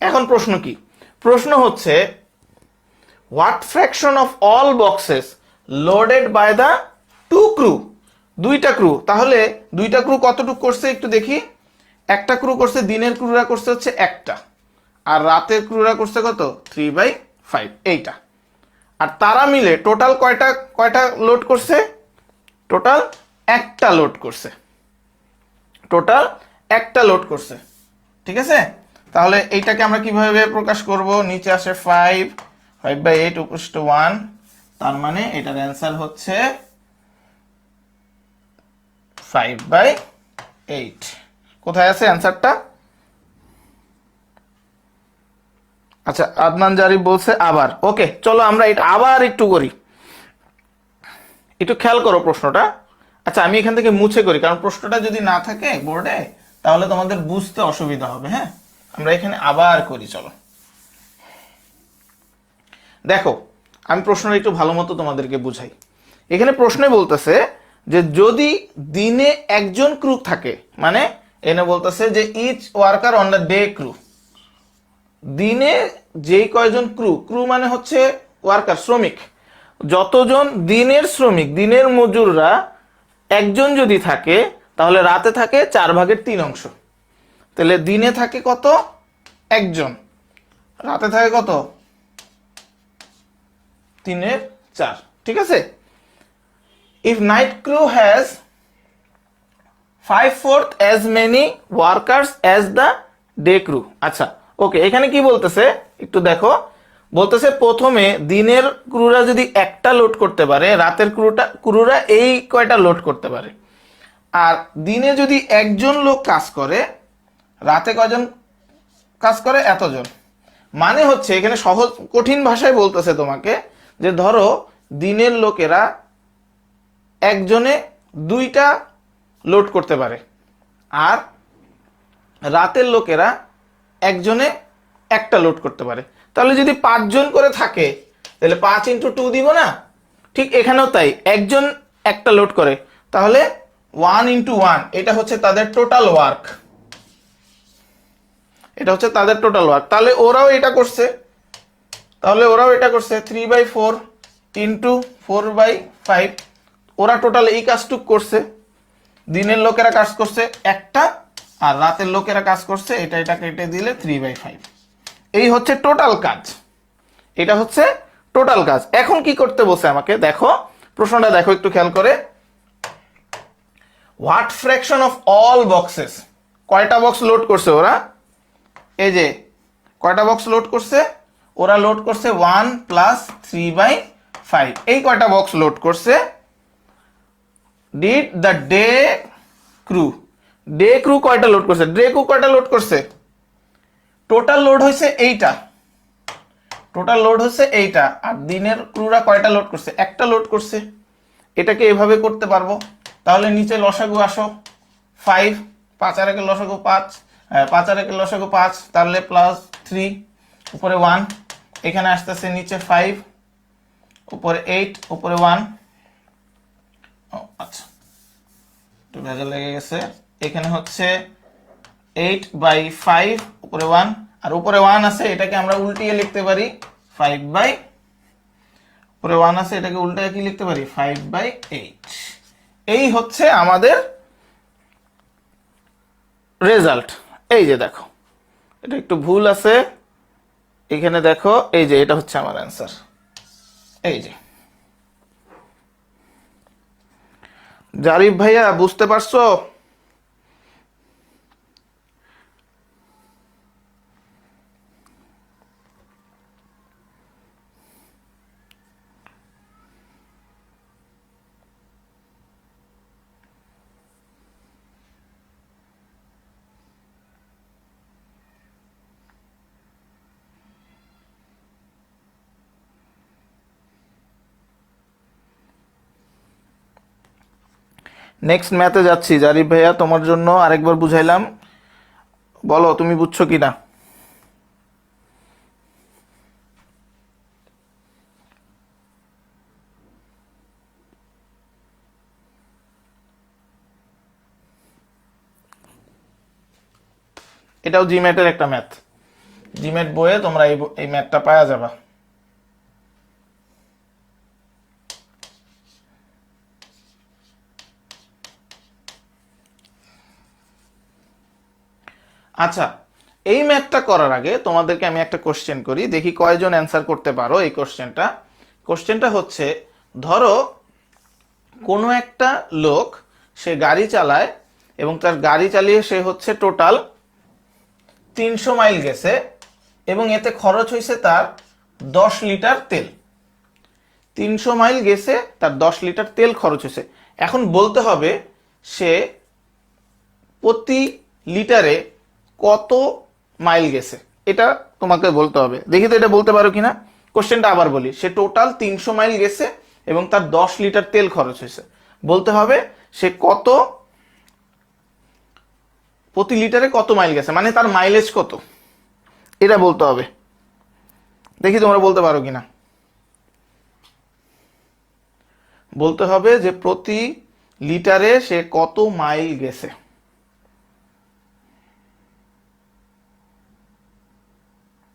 এখন প্রশ্ন কি? প্রশ্ন হচ্ছে what fraction of all boxes loaded by the two crew? দুইটা ক্রু। তাহলে দুইটা ক্রু কতটুকু করছে একটু দেখি। একটা ক্রু করছে, দিনের ক্রুরা করছে হচ্ছে একটা, আর রাতের ক্রুরা করছে কত? 3/5, এইটা। আর তারা মিলে টোটাল কয়টা লোড করছে? টোটাল একটা লোড করছে। টোটাল একটা লোড করছে, ঠিক আছে? তাহলে এইটাকে আমরা কিভাবে প্রকাশ করব? নিচে আসে 5/8 উপস্থিত 1, তার মানে এটার অ্যান্সার হচ্ছে 5/8। কোথায় আছে অ্যান্সারটা? আচ্ছা, আদনান জারিফ বলছে আবার। ওকে, চলো আমরা এটা আবার একটু করি, একটু খেয়াল করো প্রশ্নটা। আচ্ছা, আমি এখান থেকে মুছে করি, কারণ প্রশ্নটা যদি না থাকে বোর্ডে তাহলে তোমাদের বুঝতে অসুবিধা হবে। হ্যাঁ, আমরা এখানে আবার করি, চলো। দেখো, আমি প্রশ্নটা একটু ভালো মতো তোমাদেরকে বুঝাই। এখানে প্রশ্নে বলতেছে যে যদি দিনে একজন ক্রু থাকে, মানে এনে বলতেছে যে each worker on the day crew, দিনে যেই কয়জন ক্রু মানে হচ্ছে ওয়ার্কার, শ্রমিক, যতজন দিনের শ্রমিক, দিনের মজুররা একজন যদি থাকে, তাহলে রাতে থাকে 4/3 অংশ। তাহলে দিনে থাকে কত? একজন। রাতে থাকে কত? 3/4, ঠিক আছে? If night crew has 5/4 as many workers as the day crew। আচ্ছা, ওকে, এখানে কি বলতেছে একটু দেখো। বলতেছে প্রথমে দিনের ক্রুরা যদি একটা লোড করতে পারে, রাতের ক্রুরা এই কয়টা লোড করতে পারে। আর দিনে যদি একজন লোক কাজ করে, রাতে কয়জন কাজ করে? এতজন। মানে হচ্ছে এখানে সহজ কঠিন ভাষায় বলতেছে তোমাকে যে ধরো দিনের লোকেরা একজনে দুইটা লোড করতে পারে, আর রাতের লোকেরা একজনে একটা লোড করতে পারে। তাহলে যদি 5 জন করে থাকে, তাহলে 5 × 2 দিব না? ঠিক এখানেও তাই, একজন একটা লোড করে, তাহলে 1 × 1, এটা হচ্ছে তাদের টোটাল ওয়ার্ক। এটা হচ্ছে তাদের টোটাল ওয়ার্ক। তাহলে ওরাও এটা করছে, 3/4 × 4/5, ওরা টোটাল এই কাজটুক করছে। দিনের লোকেরা কাজ করছে একটা, আর রাতের লোকেরা কাজ করছে এটা কেটে দিলে 3/5। এই হচ্ছে টোটাল কাজ, এটা হচ্ছে টোটাল কাজ। এখন কি করতে বলছে আমাকে? দেখো প্রশ্নটা দেখো একটু খেয়াল করে। What fraction of all boxes, কয়টা বক্স লোড করছে ওরা? এই যে কয়টা বক্স লোড করছে? ওরা লোড করছে 1 + 3/5, এই কয়টা বক্স লোড করছে? ডিড দ্য ডে ক্রু কয়টা লোড করছে? ডে ক্রু কয়টা লোড করছে? টোটাল লোড হয়েছে এইটা, আর দিনের ক্রুরা কয়টা লোড করছে? একটা লোড করছে। এটাকে এভাবে করতে পারবো। তাহলে নিচে লসাগু আসো 5, 5 আর 1 লসাগু 5, 5 আর 1 লসাগু 5, তাহলে +3, উপরে 1, এখানে আসতেছে নিচে 5, উপরে 8, উপরে 1। আচ্ছা, একটু ভেজা লেগে গেছে। এখানে হচ্ছে 8/5, উপরে 1, আর উপরে 1 আছে, এটাকে আমরা উল্টিয়ে লিখতে পারি 5/, উপরে 1 আছে, এটাকে উল্টিয়ে কি লিখতে পারি? 5/8। এই হচ্ছে আমাদের রেজাল্ট। এই যে দেখো, এটা একটু ভুল আছে এখানে, দেখো এই যে এটা হচ্ছে আমার অ্যান্সার। এই যে জারিফ ভাইয়া, বুঝতে পারছো? নেক্সট ম্যাথে যাচ্ছি। জারিফ ভাইয়া তোমার জন্য আরেকবার বুঝাইলাম, বলো তুমি বুঝছো কিনা। এটাও জিম্যাটের একটা ম্যাথ, জিম্যাট বইয়ে তোমরা এই ম্যাথটা পাওয়া যাবা। আচ্ছা, এই ম্যাথটা করার আগে তোমাদেরকে আমি একটা কোশ্চেন করি, দেখি কয়জন অ্যান্সার করতে পারো এই কোশ্চেনটা। কোশ্চেনটা হচ্ছে, ধরো কোনো একটা লোক সে গাড়ি চালায় এবং তার গাড়ি চালিয়ে সে হচ্ছে টোটাল 300 মাইল গেছে এবং এতে খরচ হয়েছে তার 10 লিটার তেল। 300 মাইল গেছে, তার 10 লিটার তেল খরচ হয়েছে। এখন বলতে হবে সে প্রতি লিটারে কত মাইল গেছে, এটা তোমাকে বলতে হবে। দেখি তো এটা বলতে পারো কিনা। কোশ্চেনটা আবার বলি, সে টোটাল 300 মাইল গেছে এবং তার 10 লিটার তেল খরচ হয়েছে। বলতে হবে সে কত, প্রতি লিটারে কত মাইল গেছে, মানে তার মাইলেজ কত, এটা বলতে হবে। দেখি তোমরা বলতে পারো কিনা। বলতে হবে যে প্রতি লিটারে সে কত মাইল গেছে।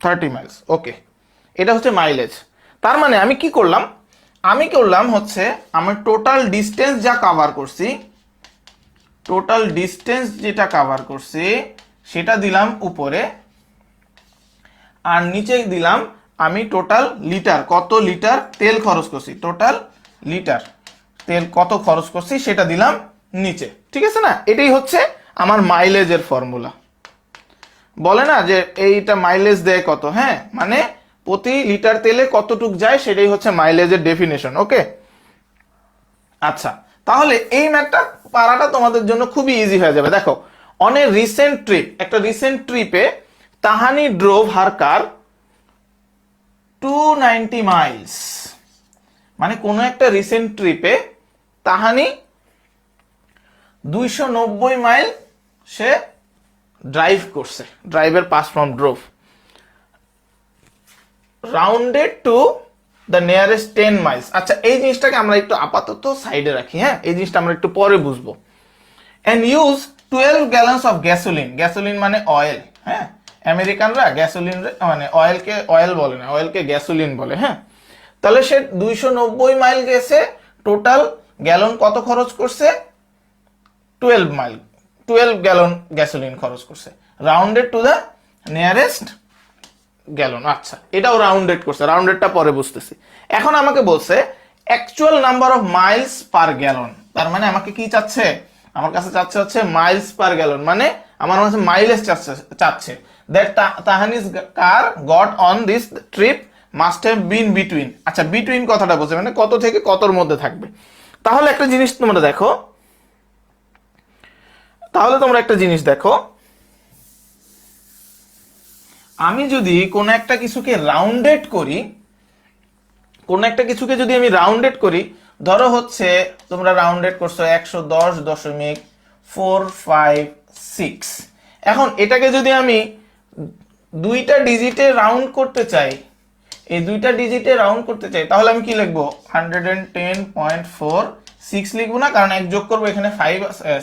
থার্টি মাইলস, ওকে, এটা হচ্ছে মাইলেজ। তার মানে আমি কি করলাম, হচ্ছে আমি টোটাল ডিস্টেন্স যা কাভার করছি, টোটাল ডিস্টেন্স যেটা কাভার করছি সেটা দিলাম উপরে, আর নিচে দিলাম আমি টোটাল লিটার, কত লিটার তেল খরচ করছি, টোটাল লিটার তেল কত খরচ করছি সেটা দিলাম নিচে। ঠিক আছে না, এটাই হচ্ছে আমার মাইলেজের ফর্মুলা। বলে না যে এইটা মাইলেজ দেয় কত, হ্যাঁ, মানে প্রতি লিটার তেলে কতটুক যায় সেটাই হচ্ছে মাইলেজের ডেফিনেশন। ওকে, আচ্ছা, তাহলে এই ম্যাথটা পারাটা তোমাদের জন্য খুবই ইজি হয়ে যাবে। দেখো, অন এ রিসেন্ট ট্রিপ, একটা রিসেন্ট ট্রিপে তাহানি ড্রোভ হার কার 290 মাইলস, মানে কোনো একটা রিসেন্ট ট্রিপে তাহানি 290 মাইল সে ড্রাইভ করছে, ড্রাইভের past form drove, rounded to the nearest 10 Miles. আচ্ছা, এই জিনিসটাকে আমরা একটু আপাতত সাইডে রাখি, হ্যাঁ, এই জিনিসটা আমরা একটু পরে বুঝবো। And use 12 gallons of gasoline, gasoline মানে অয়েল, হ্যাঁ, আমেরিকানরা গ্যাসোলিন মানে অয়েলকে অয়েল বলে না, অয়েলকে গ্যাসোলিন বলে, হ্যাঁ। তাহলে সে 290 মাইল গেছে, টোটাল গ্যালন কত খরচ করছে, 12 গ্যালন গ্যাসোলিন খরচ করছে, rounded to the nearest gallon. আচ্ছা, এটাও রাউন্ডেড করছে, রাউন্ডেডটা পরে বুঝতেছি। এখন আমাকে বলছে actual number of miles per gallon, তার মানে আমাকে কি চাচ্ছে, আমার কাছে চাচ্ছে হচ্ছে মাইলস পার গ্যালন, মানে আমার কাছে মাইলেজ চাচ্ছে। That Tahani's car got on this trip must have been between. আচ্ছা, বিটুইন কথাটা বলছে মানে কত থেকে কতর মধ্যে থাকবে। তাহলে একটা জিনিস তোমরা দেখো, আমি যদি কোনো একটা কিছুকে রাউন্ডেড করি, যদি আমি রাউন্ডেড করি, ধরো হচ্ছে তোমরা রাউন্ডেড করছো 110.456, এখন এটাকে যদি আমি দুইটা ডিজিটে রাউন্ড করতে চাই, এই দুইটা ডিজিটে রাউন্ড করতে চাই, তাহলে আমি কি লিখবো, 110.46 লিখবো না, কারণ এক যোগ করবো, এখানে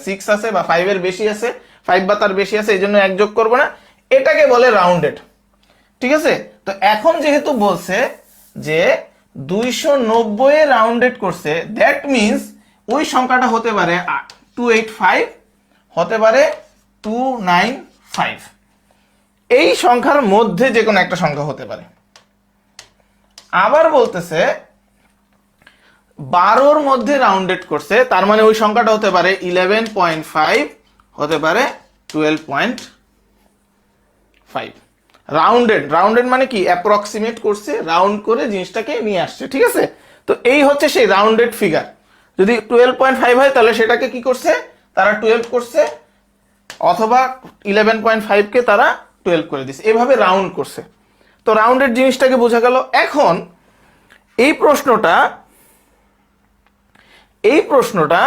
6 আছে বা 5 এর বেশি আছে, 5 বা তার বেশি আছে, এই জন্য এক যোগ করবো না, এটাকে বলে রাউন্ডেড। ঠিক আছে, তো এখন যেহেতু বলছে যে 290 এ রাউন্ডেড করছে, দ্যাট মিনস ওই সংখ্যাটা হতে পারে 285, হতে পারে 295, এই সংখ্যার মধ্যে যে কোনো একটা সংখ্যা হতে পারে। আবার বলতেছে 12 মধ্যে রাউন্ডেড করছে, তার মানে ওই সংখ্যাটা হতে পারে 11.5, হতে পারে 12.5। রাউন্ডেড মানে কি, অ্যাপ্রক্সিমেট করছে, রাউন্ড করে জিনিসটাকে নিয়ে আসছে। ঠিক আছে, তো এই হচ্ছে সেই রাউন্ডেড ফিগার। যদি 12.5 হয় তাহলে সেটাকে কি করছে, তারা 12 করছে, অথবা 11.5 কে তারা 12 করে দিচ্ছে, এভাবে রাউন্ড করছে। তো রাউন্ডেড জিনিসটাকে বোঝা গেল। এখন এই প্রশ্নটা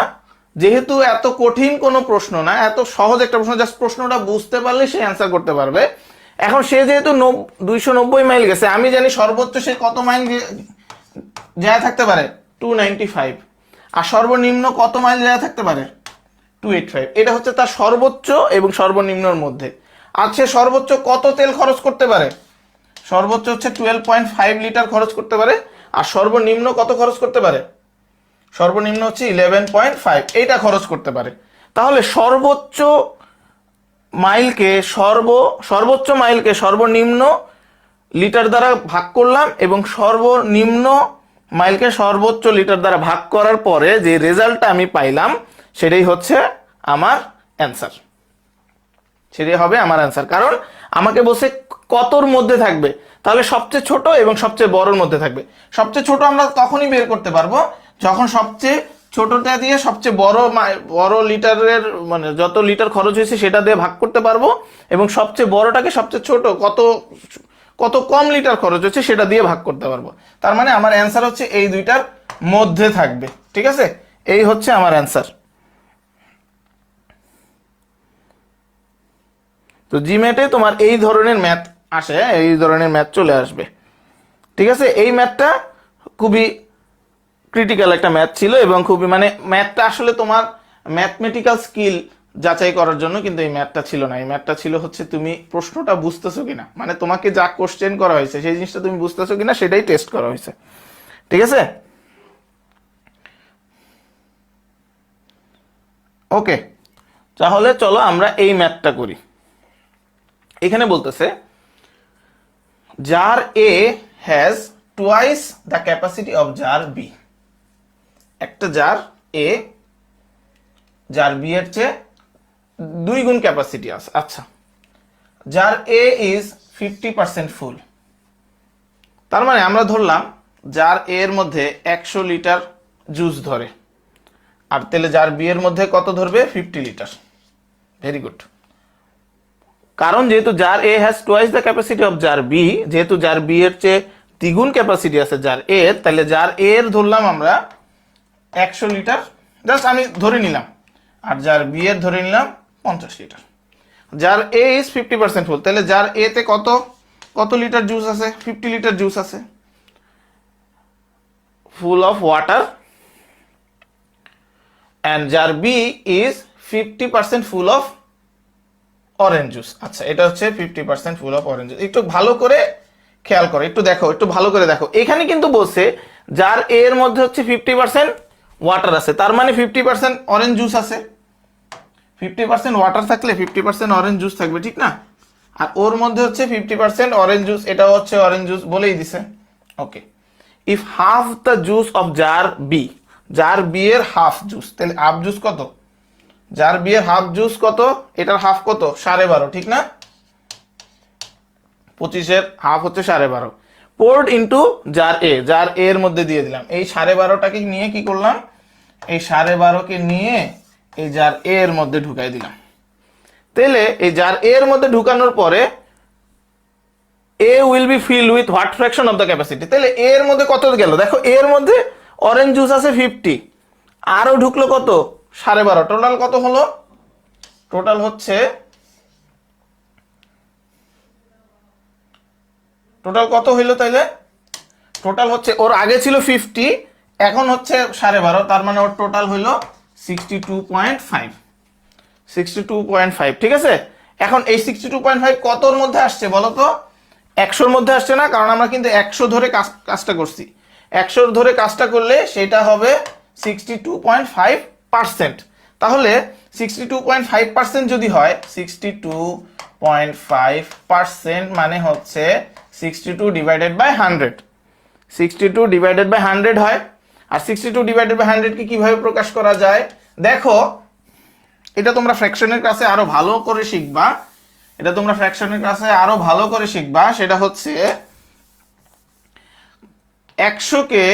যেহেতু এত কঠিন কোনো প্রশ্ন না, এত সহজ একটা প্রশ্ন, জাস্ট প্রশ্নটা বুঝতে পারলে সে অ্যান্সার করতে পারবে। এখন সে যেহেতু 290 মাইল গেছে, আমি জানি সর্বোচ্চ সে কত মাইল যায় থাকতে পারে, 295, আর সর্বনিম্ন কত মাইল যায় থাকতে পারে, 285। এটা হচ্ছে তার সর্বোচ্চ এবং সর্বনিম্নর মধ্যে। আর সে সর্বোচ্চ কত তেল খরচ করতে পারে, সর্বোচ্চ হচ্ছে 12.5 লিটার খরচ করতে পারে, আর সর্বনিম্ন কত খরচ করতে পারে, সর্বনিম্ন হচ্ছে 11.5, এইটা খরচ করতে পারে। তাহলে সর্বোচ্চ মাইলকে সর্বোচ্চ মাইলকে সর্বনিম্ন লিটার দ্বারা ভাগ করলাম, এবং সর্বনিম্ন মাইলকে সর্বোচ্চ লিটার দ্বারা ভাগ করার পরে যে রেজাল্টটা আমি পাইলাম সেটাই হচ্ছে আমার অ্যান্সার, সেটাই হবে আমার অ্যান্সার। কারণ আমাকে বলছে কতর মধ্যে থাকবে, তাহলে সবচেয়ে ছোট এবং সবচেয়ে বড়র মধ্যে থাকবে। সবচেয়ে ছোট আমরা তখনই বের করতে পারবো যখন সবচেয়ে ছোটটা দিয়ে সবচেয়ে বড় লিটারের মানে যত লিটার খরচ হয়েছে সেটা দিয়ে ভাগ করতে পারবো, এবং সবচেয়ে বড়টাকে সবচেয়ে ছোট কত কম লিটার খরচ হচ্ছে সেটা দিয়ে ভাগ করতে পারবো। তার মানে আমার অ্যান্সার হচ্ছে এই দুইটার মধ্যে থাকবে। ঠিক আছে, এই হচ্ছে আমার অ্যান্সার। তো জিমেটে তোমার এই ধরনের ম্যাথ আসে, এই ধরনের ম্যাথ চলে আসবে। ঠিক আছে, এই ম্যাথটা খুবই ক্রিটিক্যাল একটা ম্যাথ ছিল, এবং খুবই মানে ম্যাথটা আসলে তোমার ম্যাথমেটিক্যাল স্কিল যাচাই করার জন্য কিন্তু এই ম্যাথটা ছিল না। এই ম্যাথটা ছিল হচ্ছে তুমি প্রশ্নটা বুঝতেছো কিনা, মানে তোমাকে যা কোশ্চেন করা হয়েছে সেই জিনিসটা তুমি বুঝতেছো কিনা সেটাই টেস্ট করা হয়েছে। ঠিক আছে, ওকে, তাহলে চলো আমরা এই ম্যাথটা করি। এখানে বলতেছে jar A has twice the capacity of jar B. একটা জার এ জার বি এর চেয়ে 2 গুণ ক্যাপাসিটি আছে। আচ্ছা, জার এ ইজ 50% ফুল। তার মানে আমরা ধরলাম জার এ এর মধ্যে 100 লিটার জুস ধরে, আর তাহলে জার বি এর মধ্যে কত ধরবে, 50 লিটার। Very good. কারণ যেহেতু jar A has twice the capacity of jar B, যেহেতু জার বি এর চেয়ে দ্বিগুণ ক্যাপাসিটি আছে জার এ, তাহলে জার এ এর ধরলাম আমরা 100 লিটার, জাস্ট আমি ধরে নিলাম, আর জার বি এর ধরে নিলাম 50 লিটার। জার এ ইজ 50% ফুল, তাহলে জার এ তে কত লিটার জুস আছে, 50 লিটার জুস আছে, full of water, and jar B is 50% full of orange juice. আচ্ছা, এটা হচ্ছে 50% ফুল অফ অরেঞ্জ জুস। একটু ভালো করে খেয়াল করো, একটু দেখো, একটু ভালো করে দেখো। এখানে কিন্তু বলছে জার এ এর মধ্যে হচ্ছে 50% ওয়াটার আছে, তার মানে 50% অরেঞ্জ জুস আছে। 50% ওয়াটার থাকলে 50% অরেঞ্জ জুস থাকবে, ঠিক না? আর ওর মধ্যে হচ্ছে 50% অরেঞ্জ জুস, এটাও হচ্ছে অরেঞ্জ জুস বলেই দিছে। Okay, if half the juice of jar B, jar B এর হাফ জুস, তাহলে হাফ জুস কত, জার বি এর হাফ জুস কত, এটার হাফ কত, 12.5, ঠিক না? 25 এর হাফ হচ্ছে 12.5, poured into jar A, jar এ এর মধ্যে দিয়ে দিলাম। এই 12.5টাকে নিয়ে কি করলাম, এই 12.5কে নিয়ে এই জার এ এর মধ্যে ঢুকাই দিলাম। তাহলে এই জার এ এর মধ্যে ঢুকানোর পরে A will be fill with what fraction of the capacity. তাহলে এ এর মধ্যে কত গেল, দেখো এ এর মধ্যে অরেঞ্জ জুস আছে 50, আরো ঢুকলো কত, 12.5, টোটাল কত হলো, টোটাল হচ্ছে টোটাল কত হইলো, তাইলে টোটাল হচ্ছে ওর আগে ছিল 50, এখন হচ্ছে 12.5, তার মানে ওর টোটাল হইলো 62.5, 62.5। ঠিক আছে, এখন এই 62.5 কতর মধ্যে আসছে বলো তো, 100-র মধ্যে আসছে না, কারণ আমরা কিন্তু 100 ধরে কাজটা করছি। 100 ধরে কাজটা করলে সেটা হবে 62.5%। তাহলে 62.5% যদি হয়, 62.5% মানে হচ্ছে 62 ডিভাইডেড বাই 100, 62 ডিভাইডেড বাই 100 হয়। আর 62 ডিভাইডেড বাই 100 কে কিভাবে প্রকাশ করা যায়, দেখো এটা তোমরা ফ্র্যাকশনের ক্লাসে আরো ভালো করে শিখবা, এটা তোমরা ফ্র্যাকশনের ক্লাসে আরো ভালো করে শিখবা। সেটা হচ্ছে 100কে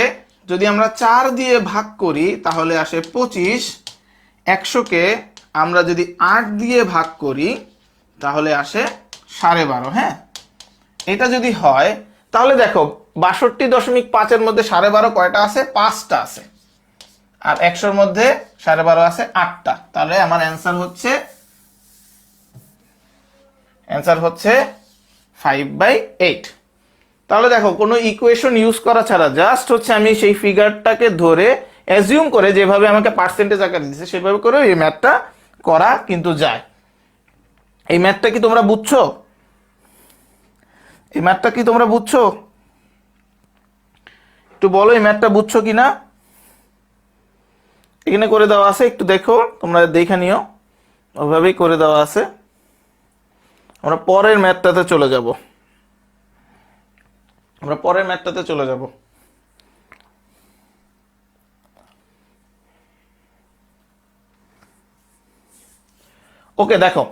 যদি আমরা 4 দিয়ে ভাগ করি তাহলে আসে 25, 100কে আমরা যদি 8 দিয়ে ভাগ করি তাহলে আসে 12.5। হ্যাঁ, এটা যদি হয় তাহলে দেখো 62.5 এর মধ্যে 12.5 কয়টা আছে, 5টা আছে। আর 100-র মধ্যে 12.5 আছে 8টা, তাহলে আমার অ্যান্সার হচ্ছে 5/8। তাহলে দেখো কোনো ইকুয়েশন ইউজ করা ছাড়া জাস্ট হচ্ছে আমি সেই ফিগারটাকে ধরে অ্যাজিউম করে যেভাবে আমাকে পার্সেন্টেজ আকারে দিচ্ছে সেভাবে করে এই ম্যাথটা করা কিন্তু যায়। এই ম্যাথটা কি তোমরা বুঝছো? একটু বলো এই ম্যাথটা বুঝছো কিনা। এখানে করে দেওয়া আছে, একটু দেখো, তোমরা দেখে নিও, ওভাবেই করে দেওয়া আছে। আমরা পরের ম্যাথটাতে চলে যাব। ওকে, দেখো,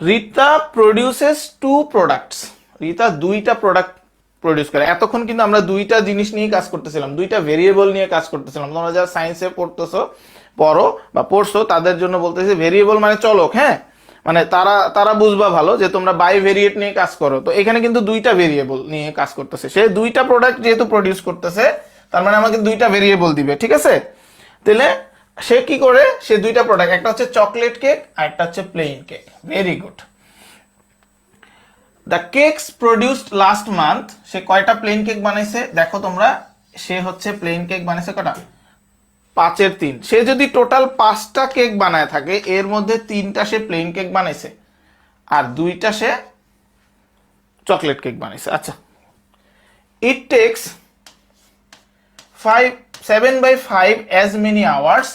রিতা প্রডিউসেস 2 প্রোডাক্টস। রিতা 2টা প্রোডাক্ট প্রডিউস করে। এতক্ষণ কিন্তু আমরা 2টা জিনিস নিয়ে কাজ করতেছিলাম, 2টা ভেরিয়েবল নিয়ে কাজ করতেছিলাম। তোমরা যারা সায়েন্সে পড়ছো তাদের জন্য বলতেছি ভেরিয়েবল মানে চলক, হ্যাঁ, মানে তারা বুঝবা ভালো যে তোমরা বাইভেরিয়েট নিয়ে কাজ করো। তো এখানে কিন্তু 2টা ভেরিয়েবল নিয়ে কাজ করতেছে। সে 2টা প্রোডাক্ট যেহেতু প্রডিউস করতেছে, তার মানে আমাকে 2টা ভেরিয়েবল দিবে, ঠিক আছে? তাহলে সে কি করে, সে 2টা প্রোডাক্ট, একটা হচ্ছে চকলেট কেক আর একটা হচ্ছে plain cake. Very good. The cakes produced last month, সে কয়টা প্লেন কেক বানাইছে দেখো তোমরা। সে হচ্ছে প্লেন কেক বানাইছে কটা? 5-এর 3। সে যদি টোটাল 5টা কেক বানায় থাকে, এর মধ্যে 3টা সে প্লেন কেক বানাইছে আর 2টা সে চকলেট কেক বানাইছে। আচ্ছা, it takes 7/5 as many hours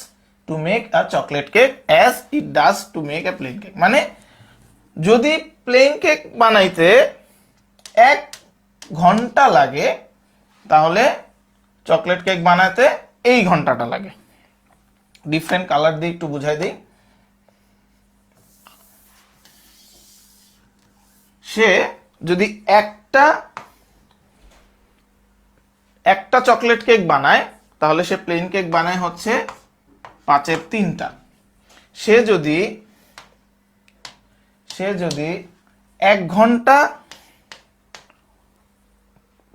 to make a chocolate cake as it does to make a plain cake। মানে যদি প্লেন কেক বানাইতে 1 ঘন্টা লাগে, তাহলে চকলেট কেক বানাতে এই ঘন্টাটা লাগে। ডিফারেন্ট কালার দিয়ে একটু বুঝাই দিই। সে যদি একটা চকলেট কেক বানায়, তাহলে সে প্লেন কেক বানায় হচ্ছে 5-এর 3টা। সে যদি 1 ঘন্টা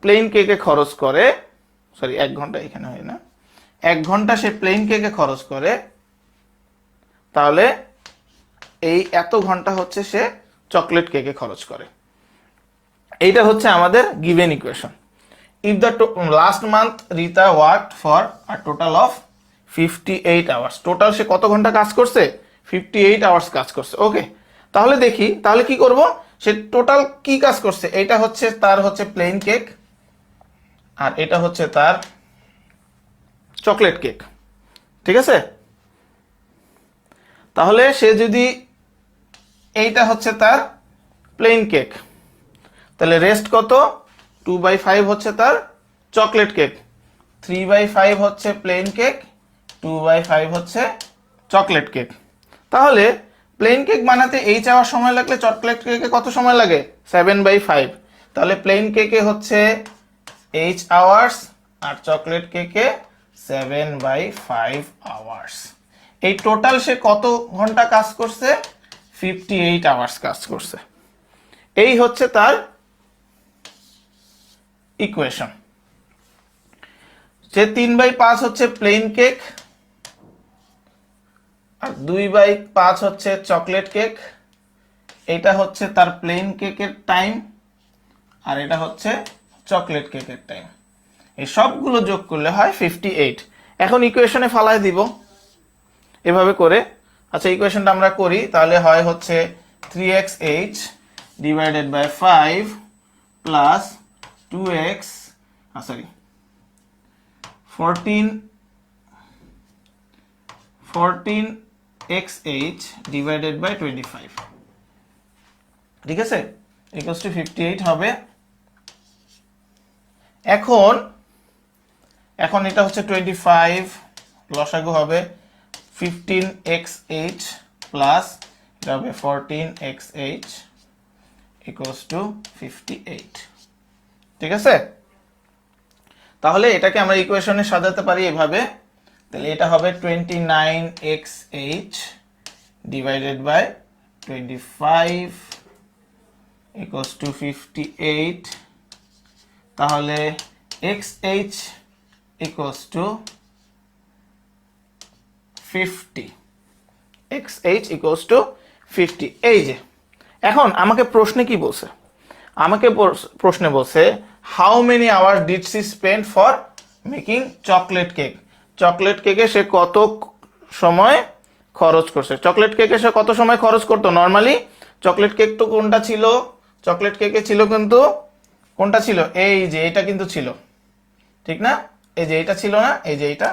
প্লেন কেকে খরচ করে, 1 ঘন্টা এখানে হয় না, 1 ঘন্টা সে প্লেন কেকে খরচ করে, তাহলে এই এত ঘন্টা হচ্ছে সে চকলেট কেকে খরচ করে। এইটা হচ্ছে আমাদের given equation. If the last month Rita worked for a total of 58 hours. Total সে কত ঘন্টা কাজ করছে? 58 আওয়ার্স কাজ করছে। ওকে, তাহলে দেখি, তাহলে কি করব, সে টোটাল কি কাজ করছে। এটা হচ্ছে তার হচ্ছে প্লেন কেক আর এটা হচ্ছে তার চকলেট কেক, ঠিক আছে? তাহলে সে যদি, এইটা হচ্ছে তার প্লেন কেক, তাহলে রেস্ট কত? 2/5 হচ্ছে তার চকলেট কেক, 3/5 হচ্ছে প্লেন কেক, 2/5 হচ্ছে চকলেট কেক। তাহলে প্লেন কেক বানাতে এইচ আওয়ার সময় লাগলে চকলেট কেকে কত সময় লাগে? 7/5। তাহলে প্লেন কেকে হচ্ছে এইচ আওয়ার্স আর চকলেট কেকে 7/5 আওয়ার্স। এই টোটাল সে কত ঘন্টা কাজ করছে? 58 আওয়ার্স কাজ করছে। এই হচ্ছে তার ইকুয়েশন। যে 3/5 হচ্ছে প্লেন কেক আর 2/5 হচ্ছে চকলেট কেক। এটা হচ্ছে তার প্লেন কেকের টাইম আর এটা হচ্ছে চকলেট কেকের টাইম। এই সবগুলো যোগ করলে হয় 58। এখন ইকুয়েশনে ফালাই দিব এভাবে করে। আচ্ছা, ইকুয়েশনটা আমরা করি, তাহলে হয় হচ্ছে 3xh divided by 5 plus 2x 14xh divided by 25, ঠিক আছে, ইকুয়ালস টু 58 হবে। এখন এটা হচ্ছে 25, লসাগু হবে 15xh প্লাস এটা হবে 14xh ইকুয়ালস টু 58, ঠিক আছে? তাহলে এটাকে আমরা ইকুয়েশনে সাজাতে পারি এভাবে। তাহলে এটা হবে 29xh divided by 25 equals to 58। তাহলে xh equals to 50, xh equals to 50। এই যে এখন আমাকে প্রশ্নে কি বলছে, আমাকে প্রশ্নে বলছে how many hours did she spend for making chocolate cake. Chocolate কেকে সে কত সময় খরচ করছে। চকলেট কেকে সে কত সময় খরচ করতো? নর্মালি চকলেট কেক তো কোনটা ছিল, চকলেট কেকে ছিল কিন্তু কোনটা ছিল, এই যে এটা কিন্তু ছিল, ঠিক না? এই যে এটা ছিল না, এই যে এটা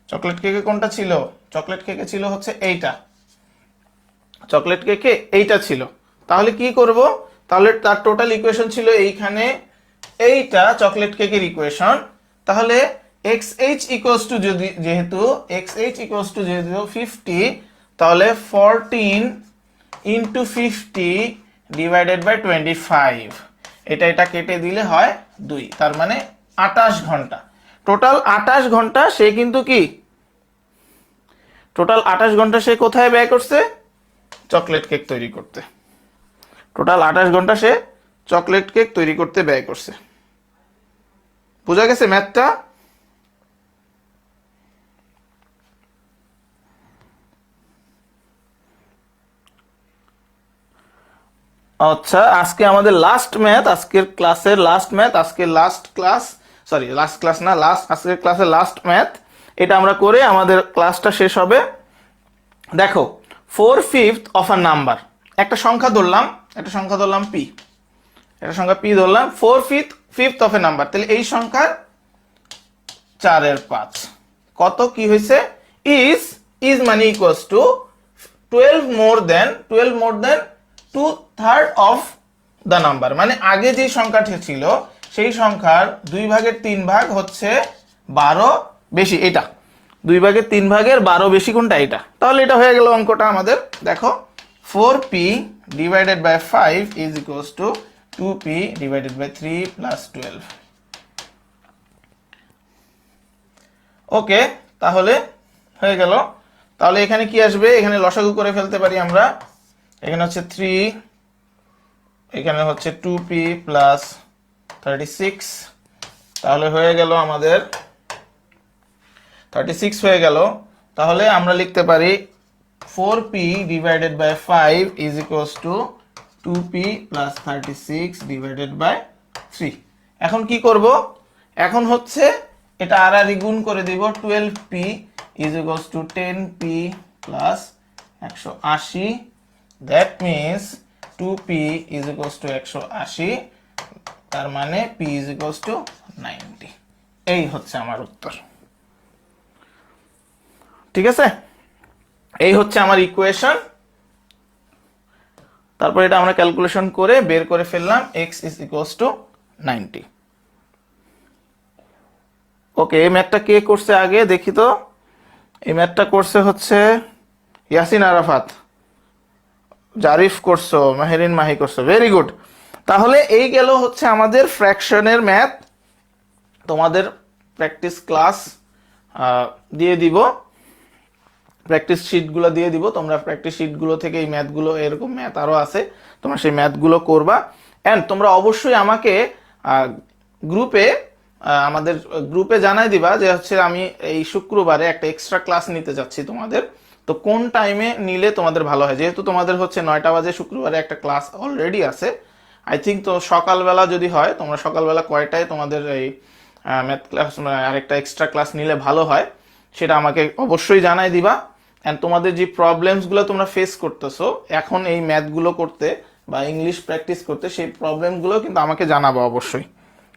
চকলেট কেকে কোনটা ছিল, চকলেট কেকে ছিল হচ্ছে এইটা, চকলেট কেকে এইটা ছিল। তাহলে কি করব, তাহলে তার টোটাল ইকুয়েশন ছিল এইখানে এইটা চকলেট কেকের ইকুয়েশন। তাহলে xh ইকুয়ালস টু যদি যেহেতু xh ইকুয়ালস টু যেহেতু 50, তাহলে 14 ইনটু 50 ডিভাইডেড বাই 25, এটা কেটে দিলে হয় 2, তার মানে 28 ঘন্টা। টোটাল 28 ঘন্টা সে কিন্তু কি, টোটাল 28 ঘন্টা সে কোথায় ব্যয় করছে? চকলেট কেক তৈরি করতে। টোটাল 28 ঘন্টা সে চকলেট কেক তৈরি করতে ব্যয় করছে। বুঝা গেছে ম্যাথটা? আচ্ছা, আজকে আমাদের লাস্ট ম্যাথ, আজকের ক্লাসের লাস্ট ম্যাথ, আজকের last class, sorry last class না, আজকের ক্লাসের লাস্ট ম্যাথ। এটা আমরা করে আমাদের ক্লাসটা শেষ হবে। দেখো 4/5 অফ আ নাম্বার, একটা সংখ্যা ধরলাম, পি, একটা সংখ্যা পি ধরলাম, 4/5 অফ এ নাম্বার, তাহলে এই সংখ্যার 4/5 কত কি হয়েছে? ইজ মানে equals to 12 more than 2/3 of the number, মানে আগে যে সংখ্যাটি ছিল সেই সংখ্যার 2/3 হচ্ছে 12 বেশি, এটা 2/3 বেশি কোনটা? এটা। তাহলে এটা হয়ে গেল অঙ্কটা আমাদের। দেখো 4p divided by 5 is equals to 2p divided by 3 plus 12। Okay, তাহলে হয়ে গেল। তাহলে এখানে কি আসবে? এখানে লসাগু করে ফেলতে পারি আমরা। এখানে হচ্ছে 3, এখানে হচ্ছে 2p প্লাস 36, তাহলে হয়ে গেল আমাদের 36 হয়ে গেল। তাহলে আমরা লিখতে পারি 4p divided by 5 is equals to 2p plus 36 divided by 3। এখন কি করব? এখন হচ্ছে এটা আর গুণ করে দিব, 12p is equals two 10p plus 180, that means 2p is equals two 180, তার মানে p ইজ ইকুয়ালস টু 90। এই হচ্ছে আমার উত্তর। ঠিক আছে, এই হচ্ছে আমার ইকুয়েশন। তারপর এটা আমরা ক্যালকুলেশন করে বের করে ফেললাম x ইজ ইকুয়ালস টু 90। ওকে, এই ম্যাথটা কে করছে আগে দেখি তো। এই ম্যাথটা করছে হচ্ছে ইয়াসিন আরাফাত, জারিফ করছো, মাহেরিন মাহি করছো, ভেরি গুড। তাহলে এই গেল হচ্ছে আমাদের ফ্র্যাকশনের ম্যাথ। তোমাদের প্র্যাকটিস ক্লাস দিয়ে দিব, প্র্যাকটিস শিটগুলো দিয়ে দিব, তোমরা প্র্যাকটিস শিটগুলো থেকে এই ম্যাথগুলো, এরকম ম্যাথ আরও আছে, তোমরা সেই ম্যাথগুলো করবা। অ্যান্ড তোমরা অবশ্যই আমাকে গ্রুপে, আমাদের গ্রুপে জানাই দিবা যে হচ্ছে আমি এই শুক্রবারে একটা এক্সট্রা ক্লাস নিতে যাচ্ছি তোমাদের। তো কোন টাইমে নিলে তোমাদের ভালো হয়, যেহেতু তোমাদের হচ্ছে 9টা বাজে শুক্রবারে একটা ক্লাস অলরেডি আছে, আই থিঙ্ক। তো সকালবেলা যদি হয়, তোমরা সকালবেলা কয়টায় তোমাদের এই ম্যাথ ক্লাস, আরেকটা এক্সট্রা ক্লাস নিলে ভালো হয়, সেটা আমাকে অবশ্যই জানাই দিবা। অ্যান্ড তোমাদের যে প্রবলেমসগুলো তোমরা ফেস করতেছো এখন এই ম্যাথগুলো করতে বা ইংলিশ প্র্যাকটিস করতে, সেই প্রবলেমগুলো কিন্তু আমাকে জানাবো অবশ্যই।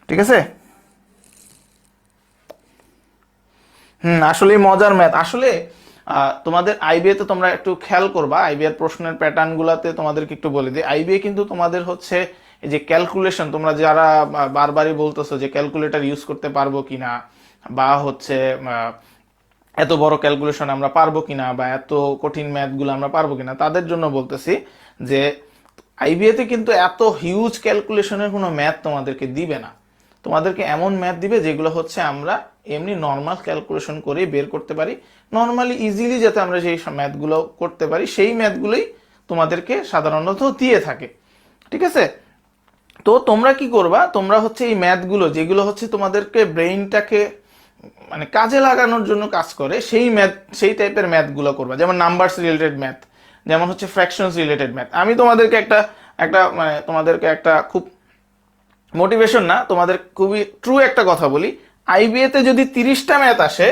ঠিক আছে? আসলে মজার ম্যাথ। আসলে তোমাদের আইবিএ তে তোমরা একটু খেয়াল করবা, আইবিএ এর প্রশ্নের প্যাটার্ন গুলাতে তোমাদেরকে একটু বলে দিই। আইবিএ কিন্তু তোমাদের হচ্ছে এই যে ক্যালকুলেশন, তোমরা যারা বারবারই বলতেছো যে ক্যালকুলেটর ইউজ করতে পারবো কিনা, বা হচ্ছে এত বড় ক্যালকুলেশন আমরা পারবো কিনা, বা এত কঠিন ম্যাথগুলো আমরা পারবো কিনা, তাদের জন্য বলতেছি যে আইবিএ তে কিন্তু এত হিউজ ক্যালকুলেশনের কোনো ম্যাথ তোমাদেরকে দিবে না। তোমাদেরকে এমন ম্যাথ দিবে যেগুলো হচ্ছে আমরা এমনি নর্মাল ক্যালকুলেশন করে বের করতে পারি, নর্মালি ইজিলি যাতে আমরা সেই ম্যাথগুলো করতে পারি, সেই ম্যাথগুলোই তোমাদেরকে সাধারণত দিয়ে থাকে। ঠিক আছে? তো তোমরা কি করবা, তোমরা হচ্ছে এই ম্যাথগুলো যেগুলো হচ্ছে তোমাদেরকে ব্রেইনটাকে মানে কাজে লাগানোর জন্য কাজ করে সেই ম্যাথ, সেই টাইপের ম্যাথগুলো করবা, যেমন নাম্বারস রিলেটেড ম্যাথ, যেমন হচ্ছে ফ্র্যাকশনস রিলেটেড ম্যাথ। আমি তোমাদেরকে একটা একটা মানে তোমাদেরকে একটা খুব মোটিভেশন না, তোমাদের খুবই ট্রু একটা কথা বলি, আইবিএতে যদি 30টা ম্যাথ আসে,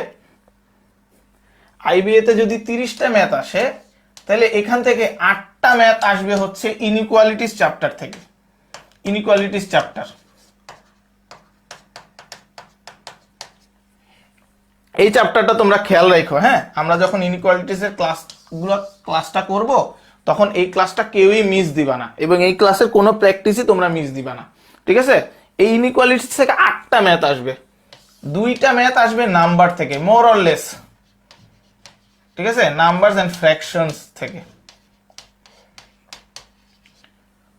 আইবিএতে যদি 30টা ম্যাথ আসে, তাহলে এখান থেকে 8টা ম্যাথ আসবে হচ্ছে ইনইকুয়ালিটিস চ্যাপ্টার থেকে। ইনইকুয়ালিটিস চ্যাপ্টার, এই চ্যাপ্টারটা তোমরা খেয়াল রাখো। হ্যাঁ, আমরা যখন ইনইকুয়ালিটিস এর ক্লাসটা করব, তখন এই ক্লাসটা কেউই মিস দিবা না, এবং এই ক্লাসের কোনো প্র্যাকটিসই তোমরা মিস দিবা না, ঠিক আছে? এই ইনইকুয়ালিটিস থেকে 8টা ম্যাথ আসবে, 2টা ম্যাথ আসবে নাম্বার থেকে, মোর অর লেস, ঠিক আছে, নাম্বারস এন্ড ফ্র্যাকশনস থেকে।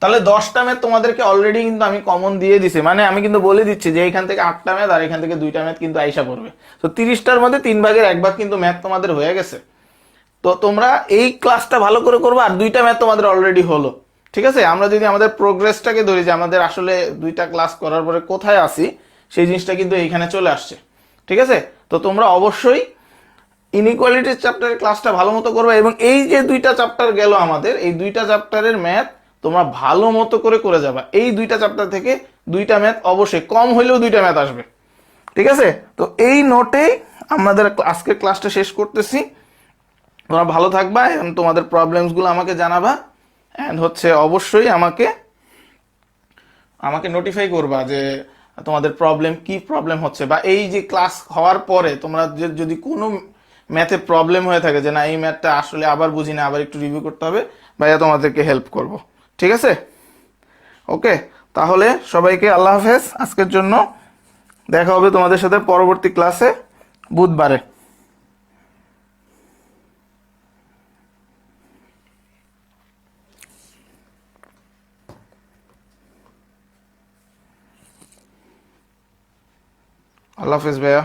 তাহলে 10টা ম্যাথ তোমাদেরকে অলরেডি কিন্তু আমি কমন দিয়ে দিছি, মানে আমি কিন্তু বলে দিচ্ছি যে এখান থেকে 8টা ম্যাথ আর এখান থেকে 2টা ম্যাথ কিন্তু আইসা পড়বে। তো 30টার মধ্যে 3 ভাগের 1 ভাগ কিন্তু ম্যাথ তোমাদের হয়ে গেছে। তো তোমরা এই ক্লাসটা ভালো করে করবে, আর 2টা ম্যাথ তোমাদের অলরেডি হলো, ঠিক আছে? আমরা যদি আমাদের প্রোগ্রেসটাকে ধরি, যে আমাদের আসলে 2টা ক্লাস করার পরে কোথায় আসি, সেই জিনিসটা কিন্তু এইখানে চলে আসছে, ঠিক আছে? তো তোমরা অবশ্যই ইনইকুয়ালিটির চ্যাপ্টারের ক্লাসটা ভালো মতো করবে, এবং এই যে 2টা চ্যাপ্টার গেল আমাদের, এই 2টা চ্যাপ্টারের ম্যাথ তোমরা ভালো মতো করে যাবা। এই 2টা চ্যাপ্টার থেকে 2টা ম্যাথ অবশ্যই, কম হইলেও 2টা ম্যাথ আসবে, ঠিক আছে? তো এই নোটেই আমাদের আজকের ক্লাসটা শেষ করতেছি। তোমরা ভালো থাকবা, এবং তোমাদের প্রবলেমসগুলো আমাকে জানাবা, অ্যান্ড হচ্ছে অবশ্যই আমাকে নোটিফাই করবা যে তোমাদের কি প্রবলেম হচ্ছে, বা এই যে ক্লাস হওয়ার পরে তোমরা যদি কোনো ম্যাথে প্রবলেম হয়ে থাকে, যে না এই ম্যাথটা আসলে আবার বুঝি না, আবার একটু রিভিউ করতে হবে, ভাইয়া তোমাদেরকে হেল্প করব, ঠিক আছে? ওকে, তাহলে সবাইকে আল্লাহ হাফেজ আজকের জন্য। দেখা হবে তোমাদের সাথে পরবর্তী ক্লাসে বুধবারে। আল্লাহ হাফেজ ভাইয়া।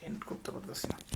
এন্ড করতে পারতেছি না।